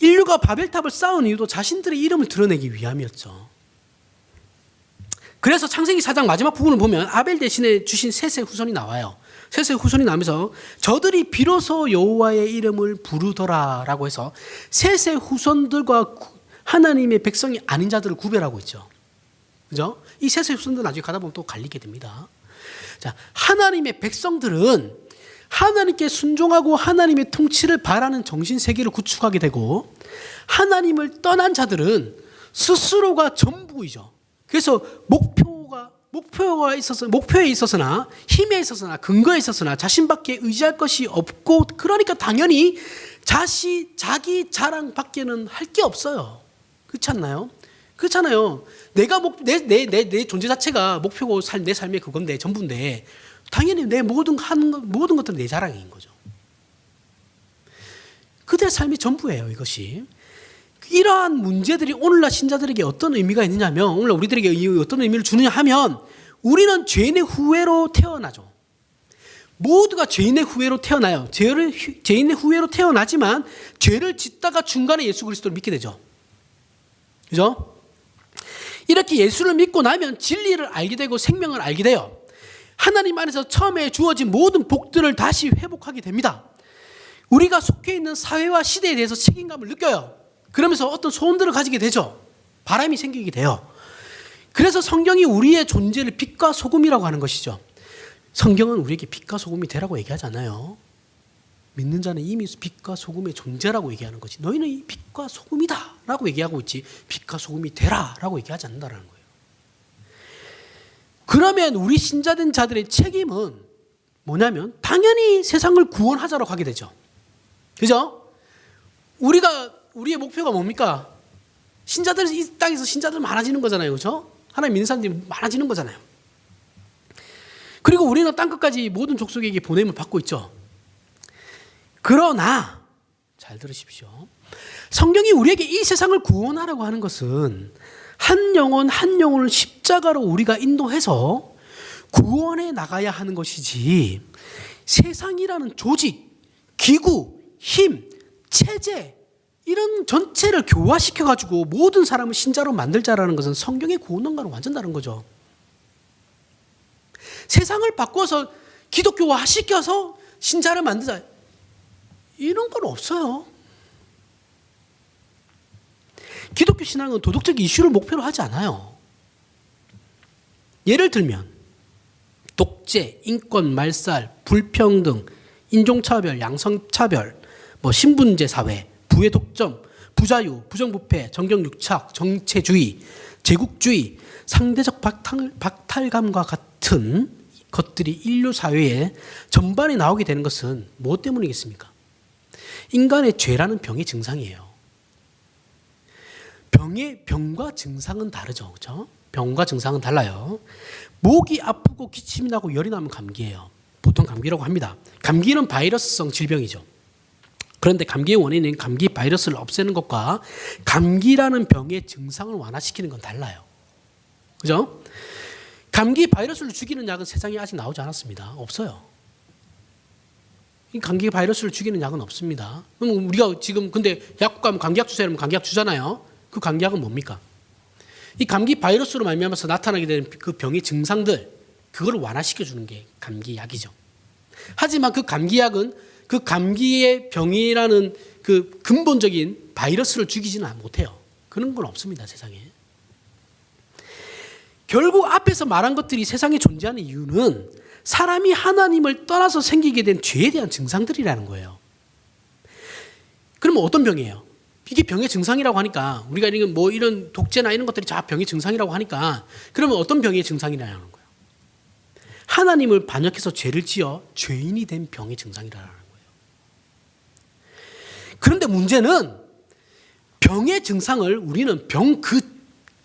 Speaker 1: 인류가 바벨탑을 쌓은 이유도 자신들의 이름을 드러내기 위함이었죠. 그래서 창세기 4장 마지막 부분을 보면 아벨 대신에 주신 셋의 후손이 나와요. 셋의 후손이 나면서 저들이 비로소 여호와의 이름을 부르더라라고 해서 셋의 후손들과 하나님의 백성이 아닌 자들을 구별하고 있죠. 그죠? 이 셋의 후손들 나중에 가다 보면 또 갈리게 됩니다. 자, 하나님의 백성들은 하나님께 순종하고 하나님의 통치를 바라는 정신세계를 구축하게 되고, 하나님을 떠난 자들은 스스로가 전부이죠. 그래서 목표에 있어서나 힘에 있어서나 근거에 있어서나 자신밖에 의지할 것이 없고, 그러니까 당연히 자기 자랑밖에는 할 게 없어요. 그렇지 않나요? 그렇잖아요. 내 존재 자체가 목표고 내 삶의 그건데, 전부인데 당연히 내 모든 것들은 내 자랑인 거죠. 그들의 삶이 전부예요. 이것이. 이러한 문제들이 오늘날 신자들에게 어떤 의미가 있느냐면, 오늘날 우리들에게 어떤 의미를 주느냐 하면, 우리는 죄인의 후예로 태어나죠. 모두가 죄인의 후예로 태어나요. 죄인의 후예로 태어나지만 죄를 짓다가 중간에 예수 그리스도를 믿게 되죠. 그죠? 이렇게 예수를 믿고 나면 진리를 알게 되고 생명을 알게 돼요. 하나님 안에서 처음에 주어진 모든 복들을 다시 회복하게 됩니다. 우리가 속해 있는 사회와 시대에 대해서 책임감을 느껴요. 그러면서 어떤 소원들을 가지게 되죠. 바람이 생기게 돼요. 그래서 성경이 우리의 존재를 빛과 소금이라고 하는 것이죠. 성경은 우리에게 빛과 소금이 되라고 얘기하지 않아요. 믿는 자는 이미 빛과 소금의 존재라고 얘기하는 거지. 너희는 이 빛과 소금이다 라고 얘기하고 있지 빛과 소금이 되라 라고 얘기하지 않는다는 거예요. 그러면 우리 신자된 자들의 책임은 뭐냐면 당연히 세상을 구원하자로 하게 되죠. 그죠? 우리의 목표가 뭡니까? 신자들, 이 땅에서 신자들 많아지는 거잖아요. 그죠? 하나님 믿는 사람들이 많아지는 거잖아요. 그리고 우리는 땅끝까지 모든 족속에게 보냄을 받고 있죠. 그러나 잘 들으십시오. 성경이 우리에게 이 세상을 구원하라고 하는 것은 한 영혼을 십자가로 우리가 인도해서 구원해 나가야 하는 것이지 세상이라는 조직, 기구, 힘, 체제 이런 전체를 교화시켜가지고 모든 사람을 신자로 만들자라는 것은 성경의 구원론과는 완전 다른 거죠. 세상을 바꿔서 기독교화 시켜서 신자를 만들자 이런 건 없어요. 기독교 신앙은 도덕적 이슈를 목표로 하지 않아요. 예를 들면 독재, 인권 말살, 불평등, 인종차별, 양성차별, 신분제 사회, 부의 독점, 부자유, 부정부패, 정경유착, 정체주의, 제국주의, 상대적 박탈감과 같은 것들이 인류 사회에 전반에 나오게 되는 것은 무엇 때문이겠습니까? 인간의 죄라는 병의 증상이에요. 병과 증상은 다르죠. 그렇죠? 병과 증상은 달라요. 목이 아프고 기침이 나고 열이 나면 감기예요. 보통 감기라고 합니다. 감기는 바이러스성 질병이죠. 그런데 감기의 원인은 감기 바이러스를 없애는 것과 감기라는 병의 증상을 완화시키는 건 달라요. 그죠? 감기 바이러스를 죽이는 약은 세상에 아직 나오지 않았습니다. 없어요. 감기 바이러스를 죽이는 약은 없습니다. 그럼 우리가 지금 근데 약국 가면 감기약 주세요 이러면 감기약 주잖아요. 그 감기약은 뭡니까? 이 감기 바이러스로 말미암아서 나타나게 되는 그 병의 증상들 그걸 완화시켜 주는 게 감기약이죠. 하지만 그 감기약은 그 감기의 병이라는 그 근본적인 바이러스를 죽이지는 못해요. 그런 건 없습니다, 세상에. 결국 앞에서 말한 것들이 세상에 존재하는 이유는 사람이 하나님을 떠나서 생기게 된 죄에 대한 증상들이라는 거예요. 그러면 어떤 병이에요? 이게 병의 증상이라고 하니까 우리가 이런 독재나 이런 것들이 다 병의 증상이라고 하니까 그러면 어떤 병의 증상이라는 거예요? 하나님을 반역해서 죄를 지어 죄인이 된 병의 증상이라는 거예요. 그런데 문제는 병의 증상을 우리는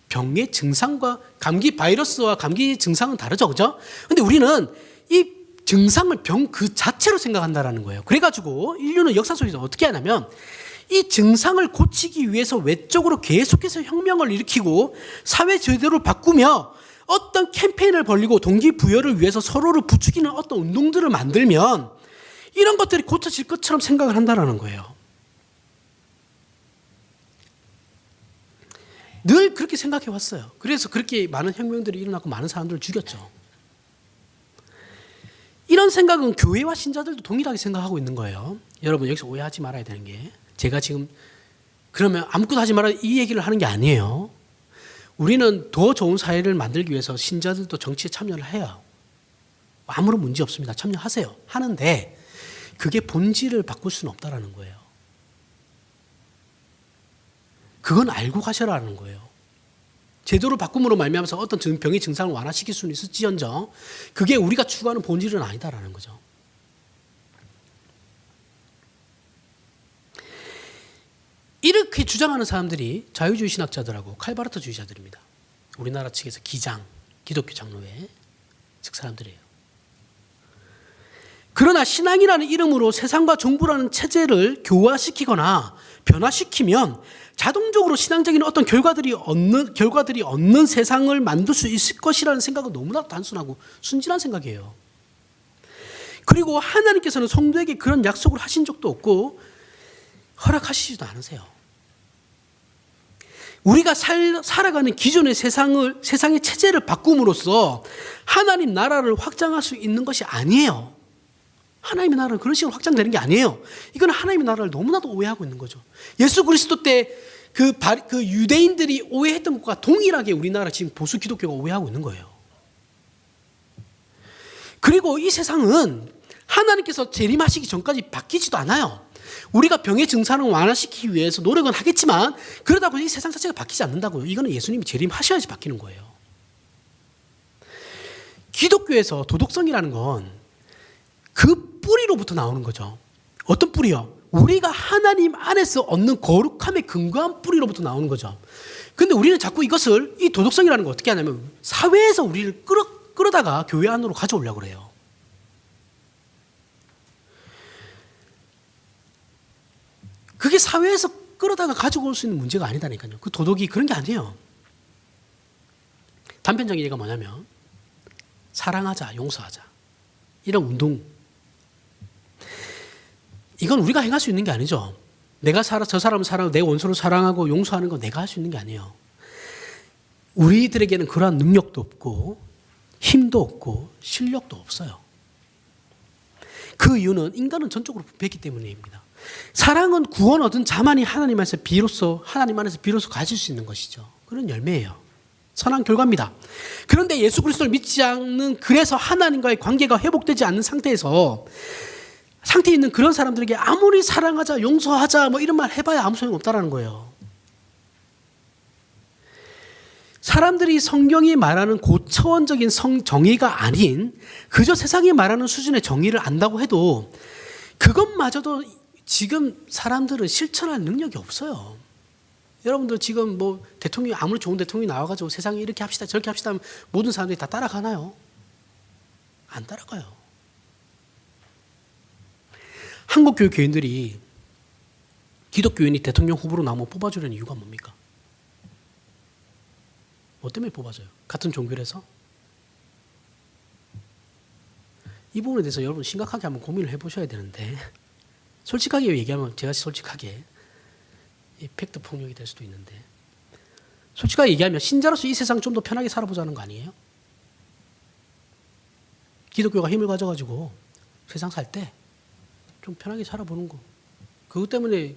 Speaker 1: 병의 증상과 감기 바이러스와 감기 증상은 다르죠. 그죠? 근데 우리는 이 증상을 병 그 자체로 생각한다라는 거예요. 그래가지고 인류는 역사 속에서 어떻게 하냐면 이 증상을 고치기 위해서 외적으로 계속해서 혁명을 일으키고 사회 제도를 바꾸며 어떤 캠페인을 벌이고 동기부여를 위해서 서로를 부추기는 어떤 운동들을 만들면 이런 것들이 고쳐질 것처럼 생각을 한다는 거예요. 늘 그렇게 생각해 왔어요. 그래서 그렇게 많은 혁명들이 일어나고 많은 사람들을 죽였죠. 이런 생각은 교회와 신자들도 동일하게 생각하고 있는 거예요. 여러분 여기서 오해하지 말아야 되는 게 제가 지금 그러면 아무것도 하지 마라 이 얘기를 하는 게 아니에요. 우리는 더 좋은 사회를 만들기 위해서 신자들도 정치에 참여를 해요. 아무런 문제 없습니다. 참여하세요. 하는데 그게 본질을 바꿀 수는 없다라는 거예요. 그건 알고 가셔라는 거예요. 제도를 바꿈으로 말미암아서 어떤 병의 증상을 완화시킬 수는 있을지언정 그게 우리가 추구하는 본질은 아니다라는 거죠. 이렇게 주장하는 사람들이 자유주의 신학자들하고 칼바르트주의자들입니다. 우리나라 측에서 기독교 장로회 즉 사람들이에요. 그러나 신앙이라는 이름으로 세상과 정부라는 체제를 교화시키거나 변화시키면 자동적으로 신앙적인 어떤 결과들이 얻는 세상을 만들 수 있을 것이라는 생각은 너무나 단순하고 순진한 생각이에요. 그리고 하나님께서는 성도에게 그런 약속을 하신 적도 없고 허락하시지도 않으세요. 우리가 살아가는 기존의 세상의 체제를 바꿈으로써 하나님 나라를 확장할 수 있는 것이 아니에요. 하나님의 나라는 그런 식으로 확장되는 게 아니에요. 이건 하나님의 나라를 너무나도 오해하고 있는 거죠. 예수 그리스도 때 그 유대인들이 오해했던 것과 동일하게 우리나라 지금 보수 기독교가 오해하고 있는 거예요. 그리고 이 세상은 하나님께서 재림하시기 전까지 바뀌지도 않아요. 우리가 병의 증상을 완화시키기 위해서 노력은 하겠지만 그러다고 이 세상 자체가 바뀌지 않는다고요. 이거는 예수님이 재림하셔야지 바뀌는 거예요. 기독교에서 도덕성이라는 건 그 뿌리로부터 나오는 거죠. 어떤 뿌리요? 우리가 하나님 안에서 얻는 거룩함에 근거한 뿌리로부터 나오는 거죠. 근데 우리는 자꾸 이것을, 이 도덕성이라는 걸 어떻게 하냐면 사회에서 우리를 끌어다가 교회 안으로 가져오려고 그래요. 그게 사회에서 끌어다가 가지고 올 수 있는 문제가 아니다니까요. 그 도덕이 그런 게 아니에요. 단편적인 얘기가 뭐냐면 사랑하자, 용서하자. 이런 운동. 이건 우리가 행할 수 있는 게 아니죠. 내가 저 사람을 사랑하고 내 원수를 사랑하고 용서하는 건 내가 할 수 있는 게 아니에요. 우리들에게는 그러한 능력도 없고 힘도 없고 실력도 없어요. 그 이유는 인간은 전적으로 부패했기 때문입니다. 사랑은 구원 얻은 자만이 하나님 안에서 비로소 가질 수 있는 것이죠. 그런 열매예요. 선한 결과입니다. 그런데 예수 그리스도를 믿지 않는, 그래서 하나님과의 관계가 회복되지 않는 상태에 있는 그런 사람들에게 아무리 사랑하자, 용서하자 뭐 이런 말 해봐야 아무 소용 없다라는 거예요. 사람들이 성경이 말하는 고차원적인 정의가 아닌 그저 세상이 말하는 수준의 정의를 안다고 해도 그것마저도 지금 사람들은 실천할 능력이 없어요. 여러분들 지금 뭐 대통령이 아무리 좋은 대통령이 나와가지고 세상에 이렇게 합시다 저렇게 합시다 하면 모든 사람들이 다 따라가나요? 안 따라가요. 한국 교인들이 기독교인이 대통령 후보로 나오면 뽑아주려는 이유가 뭡니까? 뭐 때문에 뽑아줘요? 같은 종교라서? 이 부분에 대해서 여러분 심각하게 한번 고민을 해보셔야 되는데, 솔직하게 얘기하면, 제가 솔직하게 팩트 폭력이 될 수도 있는데, 솔직하게 얘기하면 신자로서 이 세상 좀 더 편하게 살아보자는 거 아니에요? 기독교가 힘을 가져가지고 세상 살 때 좀 편하게 살아보는 거. 그것 때문에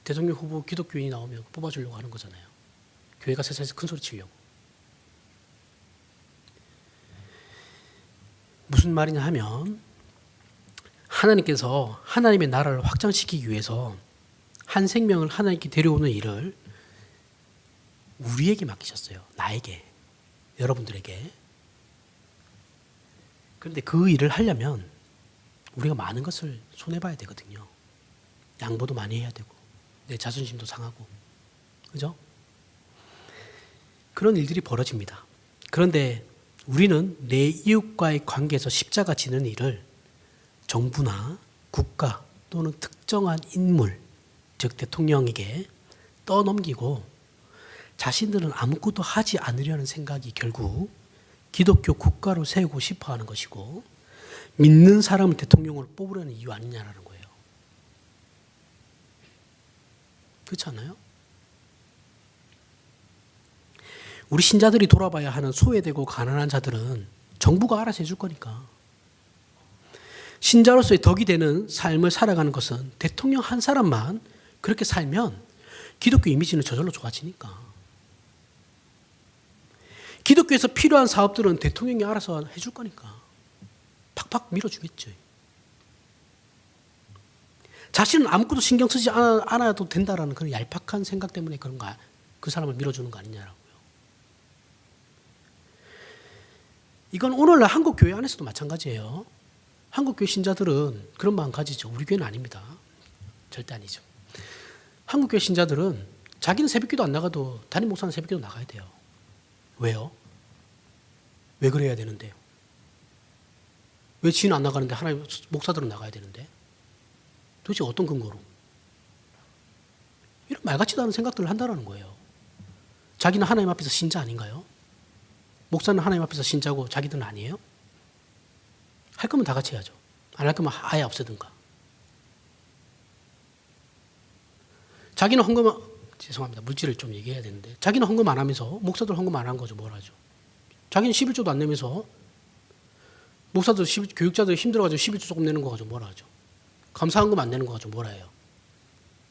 Speaker 1: 대통령 후보 기독교인이 나오면 뽑아주려고 하는 거잖아요. 교회가 세상에서 큰 소리 치려고. 무슨 말이냐 하면, 하나님께서 하나님의 나라를 확장시키기 위해서 한 생명을 하나님께 데려오는 일을 우리에게 맡기셨어요. 나에게, 여러분들에게. 그런데 그 일을 하려면 우리가 많은 것을 손해봐야 되거든요. 양보도 많이 해야 되고 내 자존심도 상하고, 그죠? 그런 일들이 벌어집니다. 그런데 우리는 내 이웃과의 관계에서 십자가 지는 일을 정부나 국가 또는 특정한 인물, 즉 대통령에게 떠넘기고 자신들은 아무것도 하지 않으려는 생각이 결국 기독교 국가로 세우고 싶어 하는 것이고, 믿는 사람을 대통령으로 뽑으려는 이유 아니냐라는 거예요. 그렇지 않아요? 우리 신자들이 돌아봐야 하는 소외되고 가난한 자들은 정부가 알아서 해줄 거니까. 신자로서의 덕이 되는 삶을 살아가는 것은 대통령 한 사람만 그렇게 살면 기독교 이미지는 저절로 좋아지니까. 기독교에서 필요한 사업들은 대통령이 알아서 해줄 거니까 팍팍 밀어주겠죠. 자신은 아무것도 신경 쓰지 않아도 된다라는 그런 얄팍한 생각 때문에 그런가, 그 사람을 밀어주는 거 아니냐라고요. 이건 오늘날 한국 교회 안에서도 마찬가지예요. 한국 교회 신자들은 그런 마음 가지죠. 우리 교회는 아닙니다. 절대 아니죠. 한국 교회 신자들은 자기는 새벽기도 안 나가도 담임 목사는 새벽기도 나가야 돼요. 왜요? 왜 그래야 되는데요? 왜 지는 안 나가는데 하나님 목사들은 나가야 되는데? 도대체 어떤 근거로? 이런 말 같지도 않은 생각들을 한다는 거예요. 자기는 하나님 앞에서 신자 아닌가요? 목사는 하나님 앞에서 신자고 자기들은 아니에요? 할 거면 다 같이 해야죠. 안 할 거면 아예 없애든가. 자기는 헌금, 죄송합니다. 물질을 좀 얘기해야 되는데, 자기는 헌금 안 하면서 목사들 헌금 안 한 거죠. 뭘 하죠? 자기는 11조도 안 내면서 목사들, 교육자들 힘들어가지고 11조 조금 내는 거 가지고 뭘 하죠? 감사헌금 안 내는 거 가지고 뭘 해요?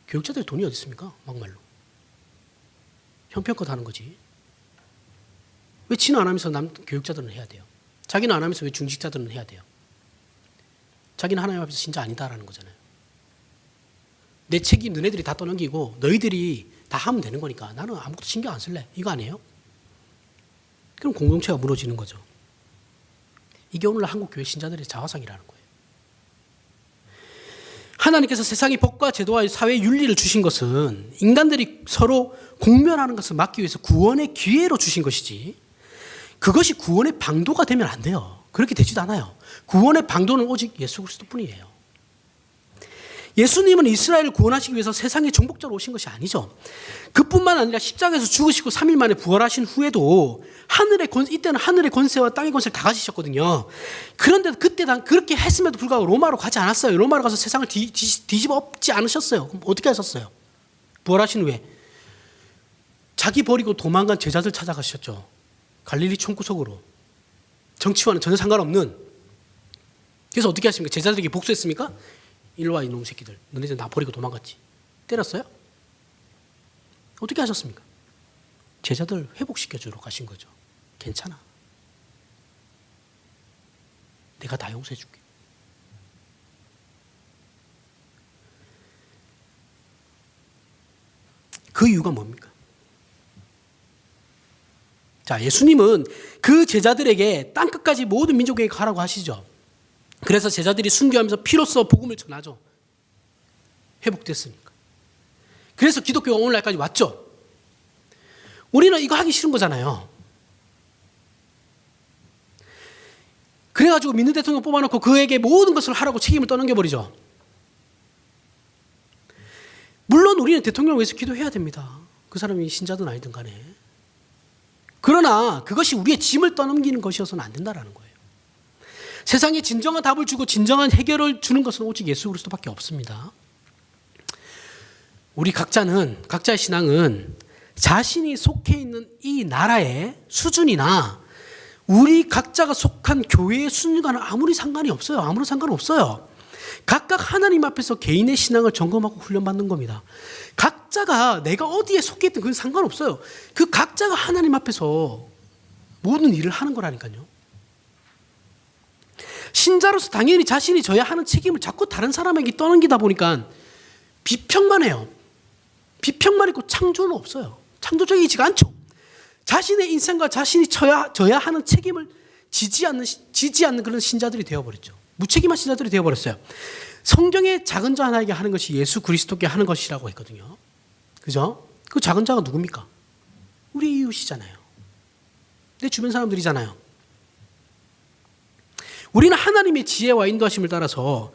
Speaker 1: 교육자들이 돈이 어디 있습니까? 막말로. 형편껏 하는 거지. 왜 지는 안 하면서 교육자들은 해야 돼요? 자기는 안 하면서 왜 중직자들은 해야 돼요? 자기는 하나님 앞에서 진짜 아니다라는 거잖아요. 내 책임 너네들이 다 떠넘기고 너희들이 다 하면 되는 거니까 나는 아무것도 신경 안 쓸래. 이거 아니에요? 그럼 공동체가 무너지는 거죠. 이게 오늘날 한국 교회 신자들의 자화상이라는 거예요. 하나님께서 세상의 법과 제도와 사회 윤리를 주신 것은 인간들이 서로 공멸하는 것을 막기 위해서 구원의 기회로 주신 것이지, 그것이 구원의 방도가 되면 안 돼요. 그렇게 되지도 않아요. 구원의 방도는 오직 예수 그리스도뿐이에요. 예수님은 이스라엘을 구원하시기 위해서 세상의 정복자로 오신 것이 아니죠. 그뿐만 아니라 십자가에서 죽으시고 3일 만에 부활하신 후에도 이때는 하늘의 권세와 땅의 권세를 다 가지셨거든요. 그런데 그때 그렇게 했음에도 불구하고 로마로 가지 않았어요. 로마로 가서 세상을 뒤집어 엎지 않으셨어요. 그럼 어떻게 하셨어요? 부활하신 후에 자기 버리고 도망간 제자들 찾아가셨죠. 갈릴리 총구석으로. 정치와는 전혀 상관없는. 그래서 어떻게 하십니까? 제자들에게 복수했습니까? 일로 와 이놈 새끼들. 너네들 나 버리고 도망갔지. 때렸어요? 어떻게 하셨습니까? 제자들 회복시켜주러 가신 거죠. 괜찮아. 내가 다 용서해 줄게. 그 이유가 뭡니까? 자, 예수님은 그 제자들에게 땅끝까지 모든 민족에게 가라고 하시죠. 그래서 제자들이 순교하면서 피로써 복음을 전하죠. 회복됐으니까. 그래서 기독교가 오늘날까지 왔죠. 우리는 이거 하기 싫은 거잖아요. 그래가지고 민노 대통령 뽑아놓고 그에게 모든 것을 하라고 책임을 떠넘겨버리죠. 물론 우리는 대통령을 위해서 기도해야 됩니다. 그 사람이 신자든 아니든 간에. 그러나 그것이 우리의 짐을 떠넘기는 것이어서는 안 된다는 거예요. 세상에 진정한 답을 주고 진정한 해결을 주는 것은 오직 예수 그리스도밖에 없습니다. 우리 각자의 신앙은 자신이 속해 있는 이 나라의 수준이나 우리 각자가 속한 교회의 수준과는 아무리 상관이 없어요. 아무런 상관없어요. 각각 하나님 앞에서 개인의 신앙을 점검하고 훈련받는 겁니다. 각자가 내가 어디에 속해 있든 그건 상관없어요. 그 각자가 하나님 앞에서 모든 일을 하는 거라니까요. 신자로서 당연히 자신이 져야 하는 책임을 자꾸 다른 사람에게 떠넘기다 보니까 비평만 해요. 비평만 있고 창조는 없어요. 창조적이지가 않죠. 자신의 인생과 자신이 져야 하는 책임을 지지 않는 그런 신자들이 되어버렸죠. 무책임한 신자들이 되어버렸어요. 성경의 작은 자 하나에게 하는 것이 예수 그리스도께 하는 것이라고 했거든요. 그죠? 그 작은 자가 누굽니까? 우리 이웃이잖아요. 내 주변 사람들이잖아요. 우리는 하나님의 지혜와 인도하심을 따라서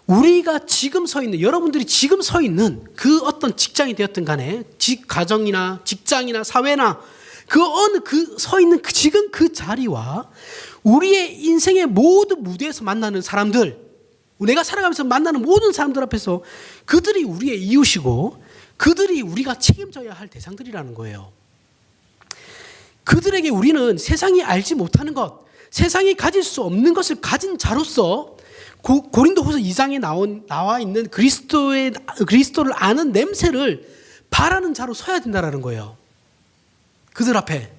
Speaker 1: 우리가 지금 서 있는, 여러분들이 지금 서 있는 그 어떤 직장이 되었든 간에 가정이나 직장이나 사회나 서 있는 지금 그 자리와 우리의 인생의 모든 무대에서 만나는 사람들, 내가 살아가면서 만나는 모든 사람들 앞에서 그들이 우리의 이웃이고 그들이 우리가 책임져야 할 대상들이라는 거예요. 그들에게 우리는 세상이 알지 못하는 것, 세상이 가질 수 없는 것을 가진 자로서 고린도후서 2장에 나와 있는 그리스도를 아는 냄새를 바라는 자로 서야 된다는 거예요. 그들 앞에.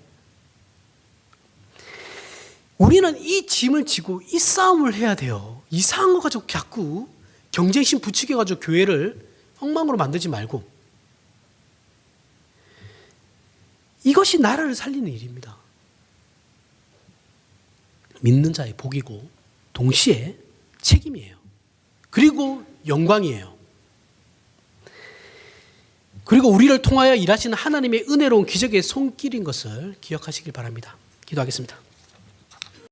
Speaker 1: 우리는 이 짐을 지고 이 싸움을 해야 돼요. 이상한 거 가지고 자꾸 경쟁심 부추겨가지고 교회를 엉망으로 만들지 말고. 이것이 나라를 살리는 일입니다. 믿는 자의 복이고 동시에 책임이에요. 그리고 영광이에요. 그리고 우리를 통하여 일하시는 하나님의 은혜로운 기적의 손길인 것을 기억하시길 바랍니다. 기도하겠습니다.